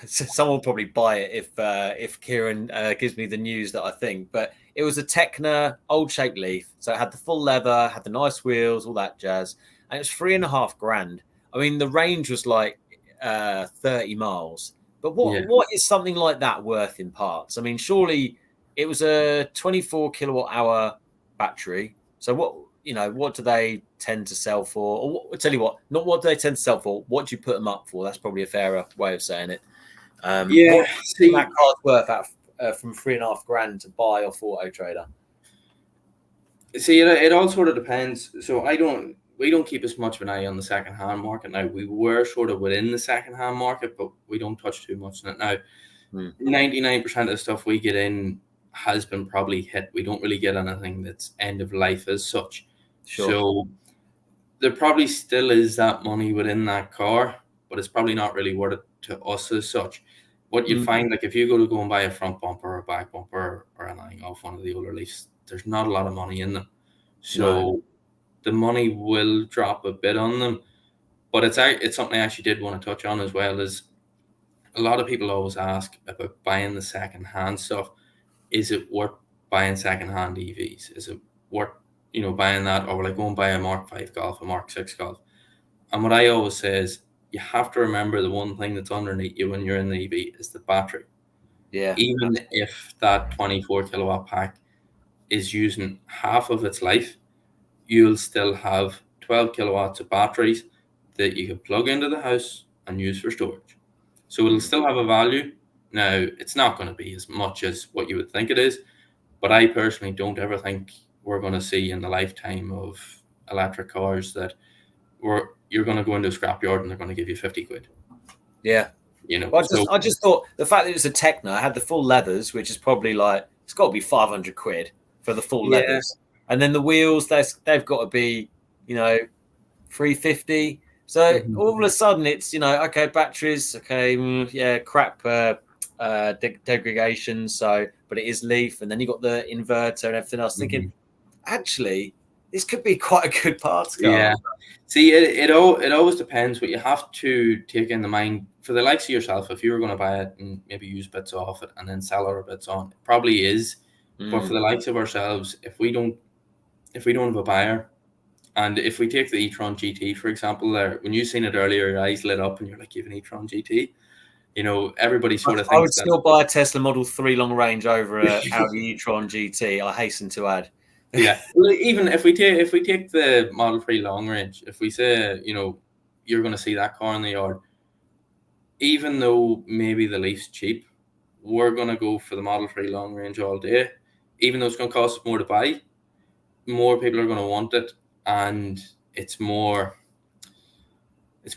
someone will probably buy it if Kieran gives me the news that I think, but it was a Tecna old shape Leaf. So it had the full leather, had the nice wheels, all that jazz, and it was $3,500. I mean, the range was like 30 miles. But what is something like that worth in parts? I mean, surely it was a 24 kilowatt hour battery. So what do they tend to sell for? Or I'll tell you what, not what do they tend to sell for, what do you put them up for? That's probably a fairer way of saying it. That car's worth from $3,500 to buy off Auto Trader. See, it all sort of depends. So we don't keep as much of an eye on the second-hand market now. We were sort of within the second-hand market, but we don't touch too much on it now. 99% of the stuff we get in has been probably hit. We don't really get anything that's end of life as such. Sure. So there probably still is that money within that car, but it's probably not really worth it to us as such. What you'd find, like if you go and buy a front bumper or a back bumper or anything off one of the older Leafs, there's not a lot of money in them. So the money will drop a bit on them. But it's something I actually did want to touch on as well. Is a lot of people always ask about buying the second-hand stuff. Is it worth buying second-hand EVs? Is it worth buying that, or will I go and buy a Mark 5 Golf, a Mark 6 Golf? And what I always say is, you have to remember the one thing that's underneath you when you're in the EV is the battery. Yeah. Even if that 24 kilowatt pack is using half of its life, you'll still have 12 kilowatts of batteries that you can plug into the house and use for storage. So it'll still have a value. Now, it's not going to be as much as what you would think it is, but I personally don't ever think we're going to see in the lifetime of electric cars that you're going to go into a scrapyard and they're going to give you 50 quid. Yeah. Well, I just thought the fact that it was a Techno, I had the full leathers, which is probably like, it's got to be 500 quid for the full leathers. And then the wheels, they've got to be, 350. So all of a sudden it's, okay, batteries, okay, crap degradation. So, but it is leaf, and then you got the inverter and everything else. Thinking, actually, this could be quite a good parts car. Yeah. See, it always depends. What you have to take into mind for the likes of yourself, if you were going to buy it and maybe use bits off it and then sell other bits on, it probably is. But for the likes of ourselves, if we don't have a buyer, and if we take the e-tron GT, for example, there, when you seen it earlier, your eyes lit up and you're like, you have an e-tron GT. Everybody sort of thinks I would still buy a Tesla Model 3 long range over a Audi e-tron GT, I hasten to add. Yeah, well, even if we take the Model 3 long range, if we say, you're going to see that car in the yard, even though maybe the Leaf's cheap, we're going to go for the Model 3 long range all day. Even though it's going to cost us more to buy, more people are going to want it, and it's more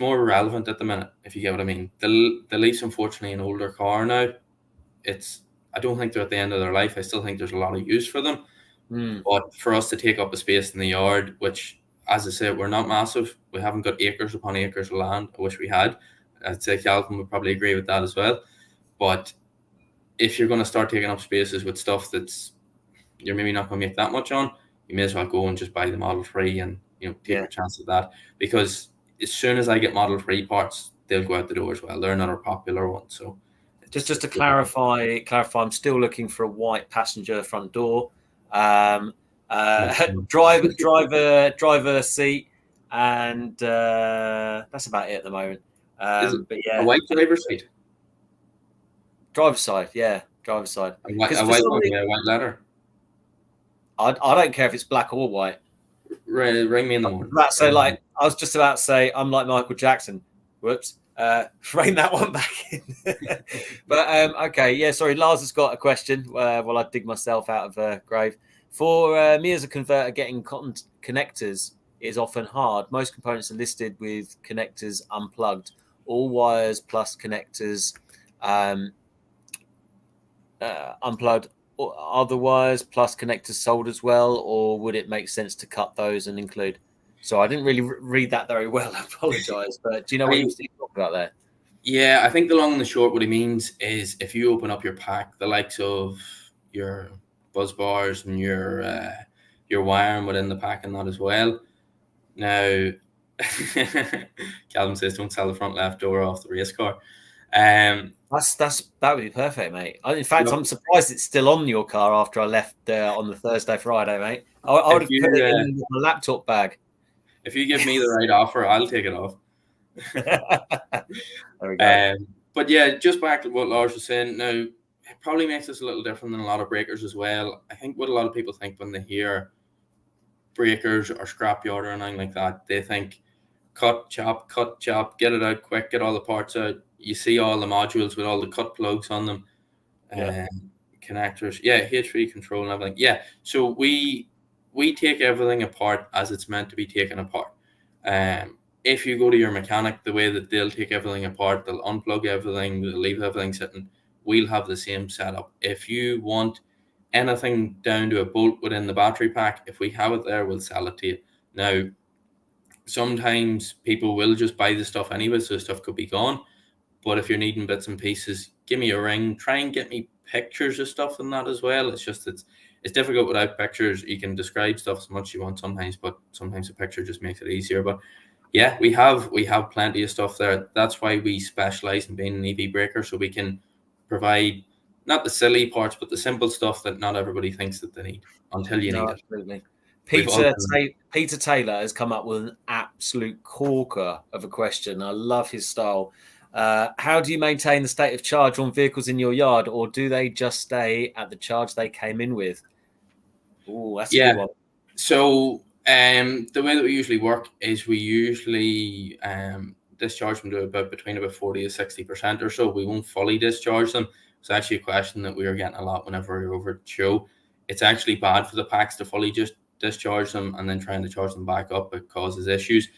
relevant at the minute, if you get what I mean. The Leaf's unfortunately an older car now. I don't think they're at the end of their life. I still think there's a lot of use for them. But for us to take up a space in the yard, which, as I said, we're not massive. We haven't got acres upon acres of land. I wish we had. I'd say Calvin would probably agree with that as well. But if you're going to start taking up spaces with stuff that's you're maybe not going to make that much on, you may as well go and just buy the Model 3 and take a chance at that. Because as soon as I get Model 3 parts, they'll go out the door as well. They're another popular one. So just to clarify, I'm still looking for a white passenger front door. Driver seat, and that's about it at the moment. But yeah, a white driver's seat. Driver's side, yeah, driver's side. A white one, yeah, white leather. I don't care if it's black or white. Ring me in the morning. I was just about to say, I'm like Michael Jackson. Whoops. Rein that one back in. But okay, yeah, sorry. Lars has got a question while I dig myself out of a grave. For me as a converter, getting connectors is often hard. Most components are listed with connectors unplugged. All wires plus connectors unplugged. Other wires plus connectors sold as well, or would it make sense to cut those and include? So I didn't really read that very well. I apologize, but do you know what he's talking about there? Yeah, I think the long and the short, what he means is if you open up your pack, the likes of your buzz bars and your wiring within the pack and that as well. Now, Calvin says don't sell the front left door off the race car. That would be perfect, mate. In fact, I'm surprised it's still on your car after I left on the Thursday, Friday, mate. I would have put it in my laptop bag. If you give me the right offer, I'll take it off. There we go. But yeah, just back to what Lars was saying. Now, it probably makes us a little different than a lot of breakers as well. I think what a lot of people think when they hear breakers or scrapyard or anything like that, they think cut, chop, get it out quick, get all the parts out. You see all the modules with all the cut plugs on them, connectors, H3 control and everything. Yeah, so we take everything apart as it's meant to be taken apart. If you go to your mechanic, the way that they'll take everything apart, they'll unplug everything, they'll leave everything sitting. We'll have the same setup. If you want anything down to a bolt within the battery pack, if we have it there, we'll sell it to you. Now, sometimes people will just buy the stuff anyway, so the stuff could be gone. But if you're needing bits and pieces, give me a ring. Try and get me pictures of stuff and that as well. It's just it's difficult without pictures. You can describe stuff as much as you want sometimes, but sometimes a picture just makes it easier. But Yeah, we have plenty of stuff there. That's why we specialize in being an EV breaker, so we can provide not the silly parts, but the simple stuff that not everybody thinks that they need until you need it. Absolutely. We've all Peter Taylor has come up with an absolute corker of a question. I love his style. How do you maintain the state of charge on vehicles in your yard, or do they just stay at the charge they came in with? Oh, that's a good one. So the way that we usually work is we usually discharge them to between about 40 to 60% or so. We won't fully discharge them. It's actually a question that we are getting a lot whenever we're over at the show. It's actually bad for the packs to fully just discharge them and then trying to charge them back up. It causes issues.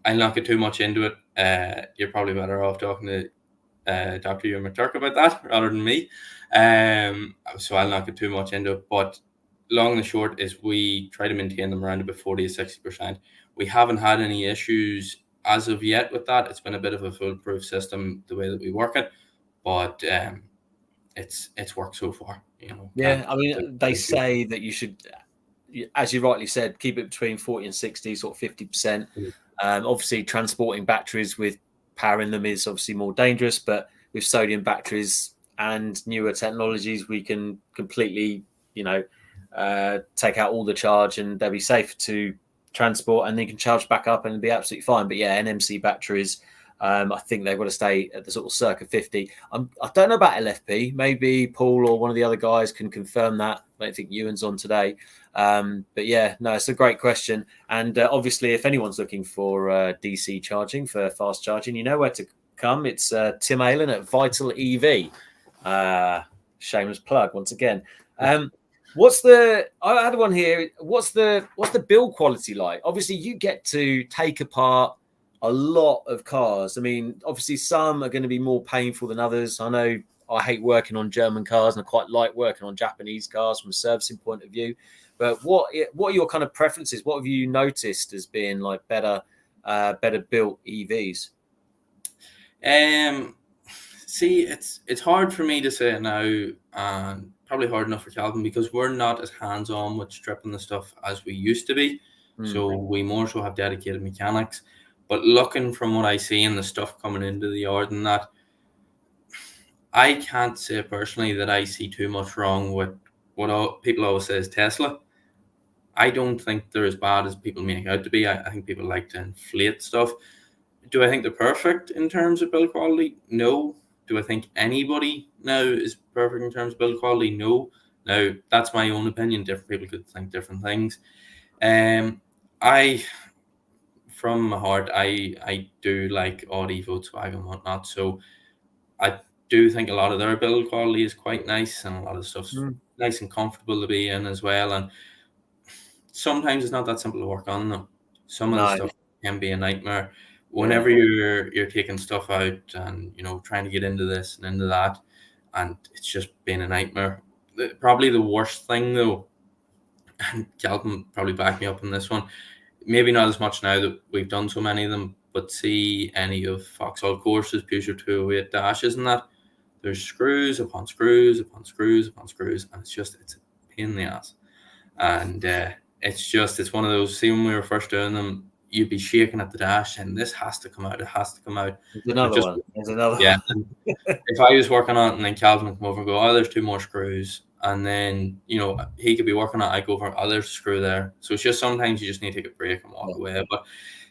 I'll not get too much into it. You're probably better off talking to Dr. Ewan McTurk about that rather than me. So I'll not get too much into it. But long and short is we try to maintain them around about 40 to 60%. We haven't had any issues as of yet with that. It's been a bit of a foolproof system the way that we work it, but it's worked so far. Yeah, I mean, they say that you should, as you rightly said, keep it between 40 and 60, sort of 50%. Obviously, transporting batteries with power in them is obviously more dangerous, but with sodium batteries and newer technologies, we can completely, take out all the charge and they'll be safe to transport, and they can charge back up and be absolutely fine. But yeah, NMC batteries, I think they've got to stay at the sort of circa 50. I don't know about LFP. Maybe Paul or one of the other guys can confirm that. I don't think Ewan's on today. But yeah, no, it's a great question. And obviously, if anyone's looking for DC charging, for fast charging, you know where to come. It's Tim Aylen at Vital EV. Shameless plug once again. I had one here. What's the build quality like? Obviously, you get to take apart a lot of cars. I mean, obviously, some are going to be more painful than others. I know I hate working on German cars, and I quite like working on Japanese cars from a servicing point of view. But what are your kind of preferences? What have you noticed as being like better built EVs? See, it's hard for me to say it now, and probably hard enough for Calvin, because we're not as hands-on with stripping the stuff as we used to be. So we more so have dedicated mechanics. But looking from what I see in the stuff coming into the yard and that, I can't say personally that I see too much wrong with what people always say is Tesla. I don't think they're as bad as people make out to be. I think people like to inflate stuff. Do I think they're perfect in terms of build quality? No. Do I think anybody now is perfect in terms of build quality? No. Now, that's my own opinion. Different people could think different things. From my heart, I do like Audi, Volkswagen, and whatnot. So I do think a lot of their build quality is quite nice, and a lot of stuff's nice and comfortable to be in as well. And sometimes it's not that simple to work on them. Some of the stuff can be a nightmare. Whenever you're taking stuff out and trying to get into this and into that, and it's just been a nightmare. Probably the worst thing though, and Calvin probably back me up on this one, maybe not as much now that we've done so many of them, but see any of Vauxhall Courses, Peugeot 208 dashes and that, there's screws upon screws upon screws upon screws, and it's a pain in the ass. And it's one of those, see, when we were first doing them, you'd be shaking at the dash and this has to come out, it has to come out. There's another one. If I was working on it and then Calvin would come over and go, oh, there's 2 more screws, and then he could be working on it, I go over, oh, there's a screw there. So it's just sometimes you just need to take a break and walk away. But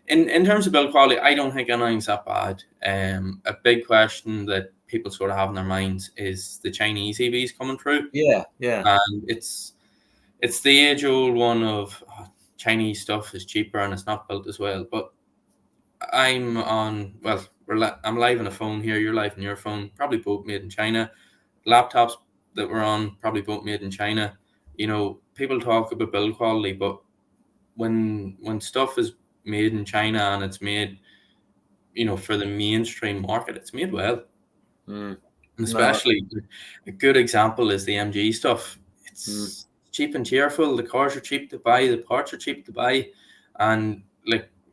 in terms of build quality, I don't think anything's that bad. A big question that people sort of have in their minds is the Chinese EVs coming through. And it's the age-old one of Chinese stuff is cheaper and it's not built as well. But I'm live on a phone here. You're live on your phone. Probably both made in China. Laptops that we're on, probably both made in China. People talk about build quality, but when stuff is made in China and it's made, for the mainstream market, it's made well. Especially a good example is the MG stuff. It's cheap and cheerful. The cars are cheap to buy. The parts are cheap to buy, and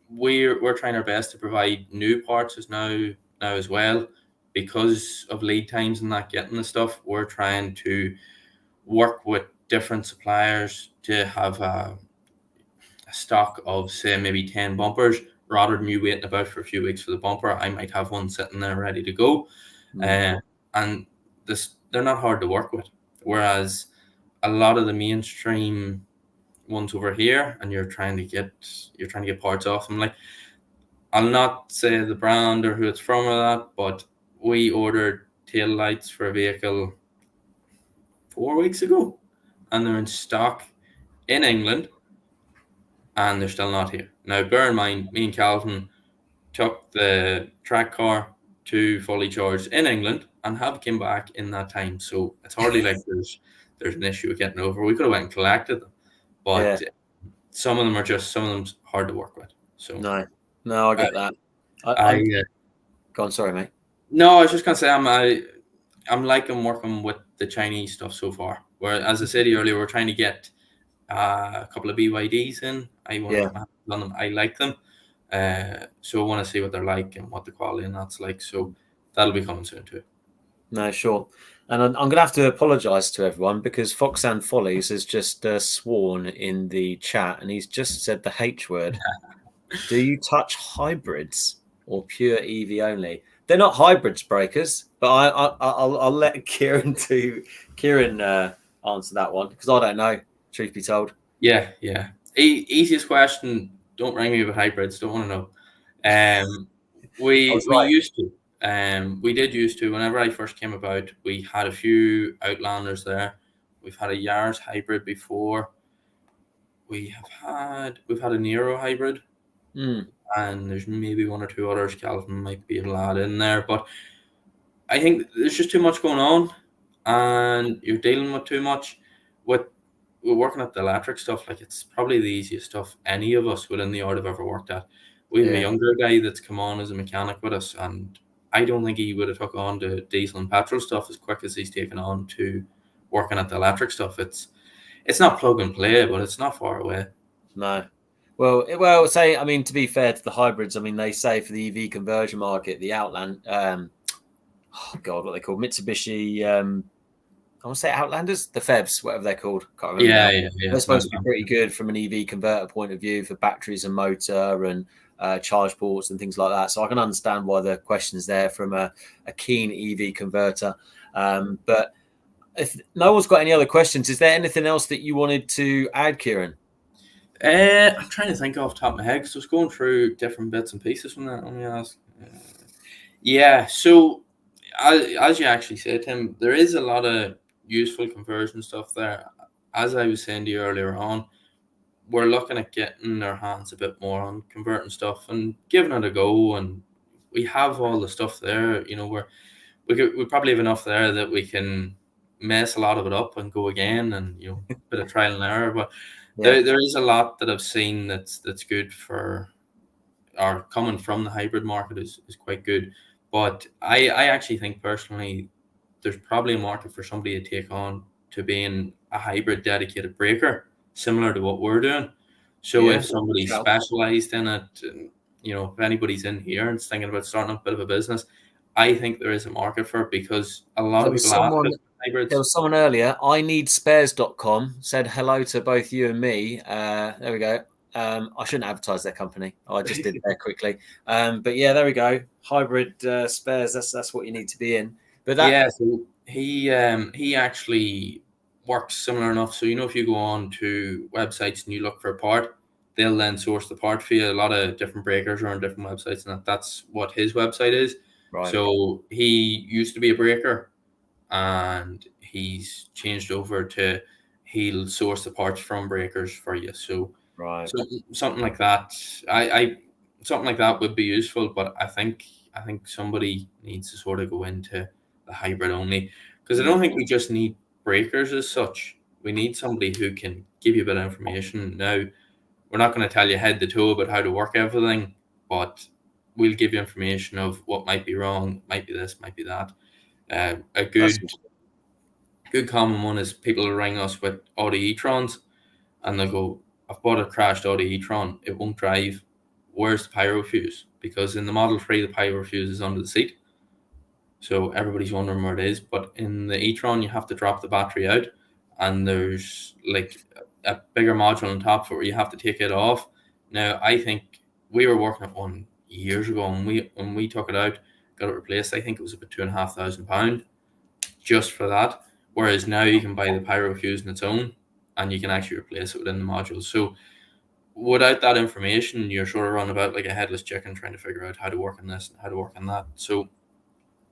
we're trying our best to provide new parts now as well, because of lead times and not getting the stuff. We're trying to work with different suppliers to have a stock of, say, maybe 10 bumpers rather than you waiting about for a few weeks for the bumper, I might have one sitting there ready to go. And they're not hard to work with. Whereas a lot of the mainstream ones over here, and you're trying to get parts off them. Like, I'll not say the brand or who it's from or that, but we ordered tail lights for a vehicle 4 weeks ago, and they're in stock in England, and they're still not here. Now, bear in mind, me and Calvin took the track car to fully charged in England and have came back in that time. So it's hardly like there's an issue with getting over. We could have went and collected them, but some of them hard to work with. So no, I get that. Go on, sorry, mate. No, I was just gonna say I'm liking working with the Chinese stuff so far. Where, as I said earlier, we're trying to get a couple of BYDs in. I want to get my hands on them. I like them. So I want to see what they're like and what the quality and that's like. So that'll be coming soon too. No, sure. And I'm going to have to apologise to everyone because Foxan Follies has just sworn in the chat and he's just said the H word. Do you touch hybrids or pure EV only? They're not hybrids, breakers, but I'll let Kieran answer that one because I don't know, truth be told. Yeah. Easiest question. Don't ring me about hybrids. Don't want to know. We used to. We did used to. Whenever I first came about, we had a few Outlanders there. We've had a Yaris hybrid before. We've had a Nero hybrid, and there's maybe one or two others Calvin might be able to add in there. But I think there's just too much going on, and you're dealing with too much. We're working at the electric stuff, like it's probably the easiest stuff any of us within the art have ever worked at. We have a younger guy that's come on as a mechanic with us, and I don't think he would have took on to diesel and petrol stuff as quick as he's taken on to working at the electric stuff. It's not plug and play, but it's not far away. No. Well, say, I mean, to be fair to the hybrids, I mean, they say for the EV conversion market, the Outland, what they call Mitsubishi, I want to say Outlanders, the FEVs, whatever they're called. Can't remember. Yeah. They're supposed to be pretty good from an EV converter point of view for batteries and motor and charge ports and things like that. So I can understand why the question's there from a keen EV converter. But if no one's got any other questions, is there anything else that you wanted to add, Kieran? I'm trying to think off the top of my head because I was going through different bits and pieces from that. Let me ask. So as you actually said, Tim, there is a lot of useful conversion stuff there. As I was saying to you earlier on, we're looking at getting our hands a bit more on converting stuff and giving it a go. And we have all the stuff there. You know, we probably have enough there that we can mess a lot of it up and go again, and you know, a bit of trial and error. But there is a lot that I've seen that's good for, or coming from the hybrid market is quite good. But I actually think personally, there's probably a market for somebody to take on to being a hybrid dedicated breaker, similar to what we're doing. So if somebody's specialized in it, you know, if anybody's in here and thinking about starting up a bit of a business, I think there is a market for it because a lot of people have hybrids. There was someone earlier, ineedspares.com, said hello to both you and me. There we go. I shouldn't advertise their company. I just did there quickly. But yeah, there we go. Hybrid spares. That's what you need to be in. But so he actually works similar enough. So you know, if you go on to websites and you look for a part, they'll then source the part for you. A lot of different breakers are on different websites, and that's what his website is. Right. So he used to be a breaker, and he's changed over to he'll source the parts from breakers for you. So something like that. Something like that would be useful, but I think somebody needs to sort of go into the hybrid only, because I don't think we just need breakers as such. We need somebody who can give you a bit of information. Now, we're not going to tell you head to toe about how to work everything, but we'll give you information of what might be wrong, might be this, might be that. A good common one is people will ring us with Audi e-trons, and they'll go, I've bought a crashed Audi e-tron, it won't drive. Where's the pyro fuse? Because in the Model 3, the pyro fuse is under the seat. So everybody's wondering where it is. But in the e-tron, you have to drop the battery out, and there's like a bigger module on top for where you have to take it off. Now, I think we were working at one years ago, and when we took it out, got it replaced, I think it was about £2,500 just for that. Whereas now you can buy the pyro fuse on its own, and you can actually replace it within the modules. So without that information, you're sort of run about like a headless chicken trying to figure out how to work on this and how to work on that. So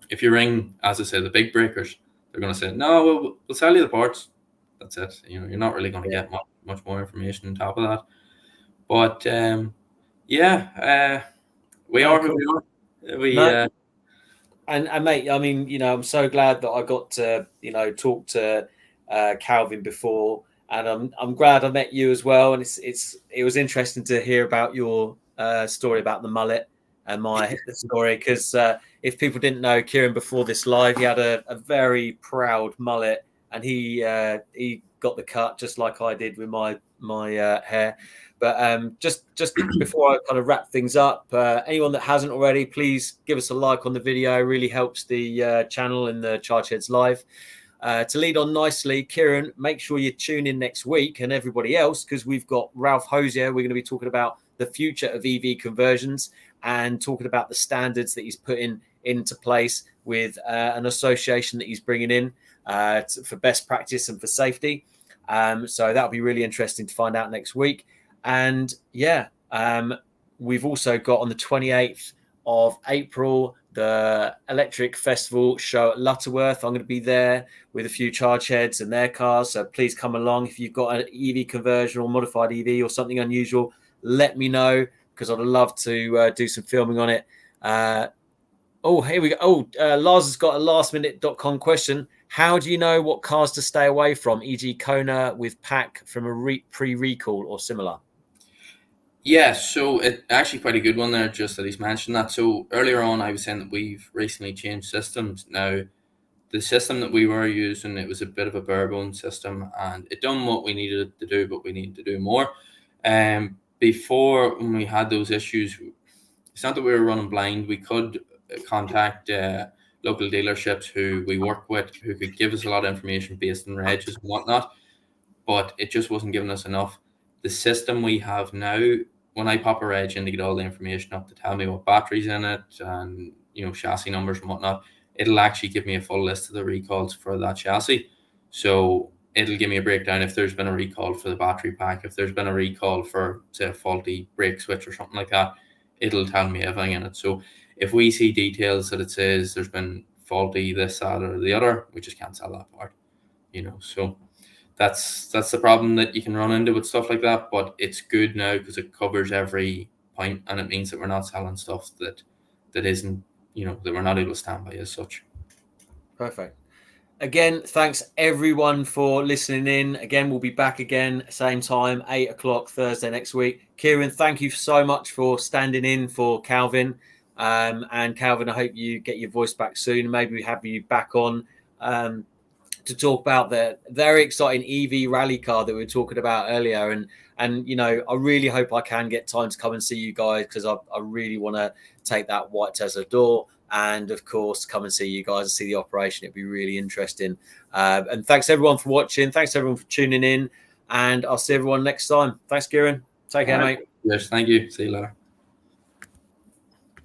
if you ring, as I say, the big breakers, they're going to say, no, we'll sell you the parts. That's it. You know, you're not really going to get much more information on top of that. But we are who we are. And mate, I mean, you know, I'm so glad that I got to, you know, talk to Calvin before, and I'm glad I met you as well. And it was interesting to hear about your story about the mullet and my story, because if people didn't know Kieran before this live, he had a very proud mullet, and he got the cut just like I did with my hair. But just before I kind of wrap things up, anyone that hasn't already, please give us a like on the video. It really helps the channel and the Chargeheadslive. To lead on nicely, Kieran, make sure you tune in next week, and everybody else, because we've got Ralph Hosier. We're going to be talking about the future of EV conversions and talking about the standards that he's putting into place with an association that he's bringing in for best practice and for safety. So that'll be really interesting to find out next week. And we've also got on the 28th of April, the Electric Festival show at Lutterworth. I'm going to be there with a few Chargeheads and their cars. So please come along. If you've got an EV conversion or modified EV or something unusual, let me know, because I'd love to do some filming on it. Here we go. Lars has got a lastminute.com question. How do you know what cars to stay away from, e.g. Kona with pack from a pre-recall or similar? Yeah, so it's actually quite a good one there, just that he's mentioned that. So earlier on, I was saying that we've recently changed systems. Now, the system that we were using, it was a bit of a bare bones system, and it done what we needed it to do, but we need to do more. Before, when we had those issues, it's not that we were running blind. We could contact local dealerships who we work with, who could give us a lot of information based on regs and whatnot, but it just wasn't giving us enough. The system we have now, when I pop a reg in to get all the information up to tell me what battery's in it and, you know, chassis numbers and whatnot, it'll actually give me a full list of the recalls for that chassis. So it'll give me a breakdown if there's been a recall for the battery pack, if there's been a recall for, say, a faulty brake switch or something like that, it'll tell me everything in it. So if we see details that it says there's been faulty this, that, or the other, we just can't sell that part, you know. So that's the problem that you can run into with stuff like that. But it's good now because it covers every point, and it means that we're not selling stuff that isn't, you know, that we're not able to stand by as such. Perfect. Again, thanks everyone for listening in. Again, we'll be back again same time, 8 o'clock Thursday next week. Kieran, thank you so much for standing in for Calvin. And Calvin, I hope you get your voice back soon. Maybe we have you back on to talk about the very exciting EV rally car that we were talking about earlier. And you know, I really hope I can get time to come and see you guys, because I really want to take that white Tesla door and, of course, come and see you guys and see the operation. It'd be really interesting. And thanks everyone for watching. Thanks everyone for tuning in. And I'll see everyone next time. Thanks, Kieran. Take care, mate. Yes, thank you. See you later.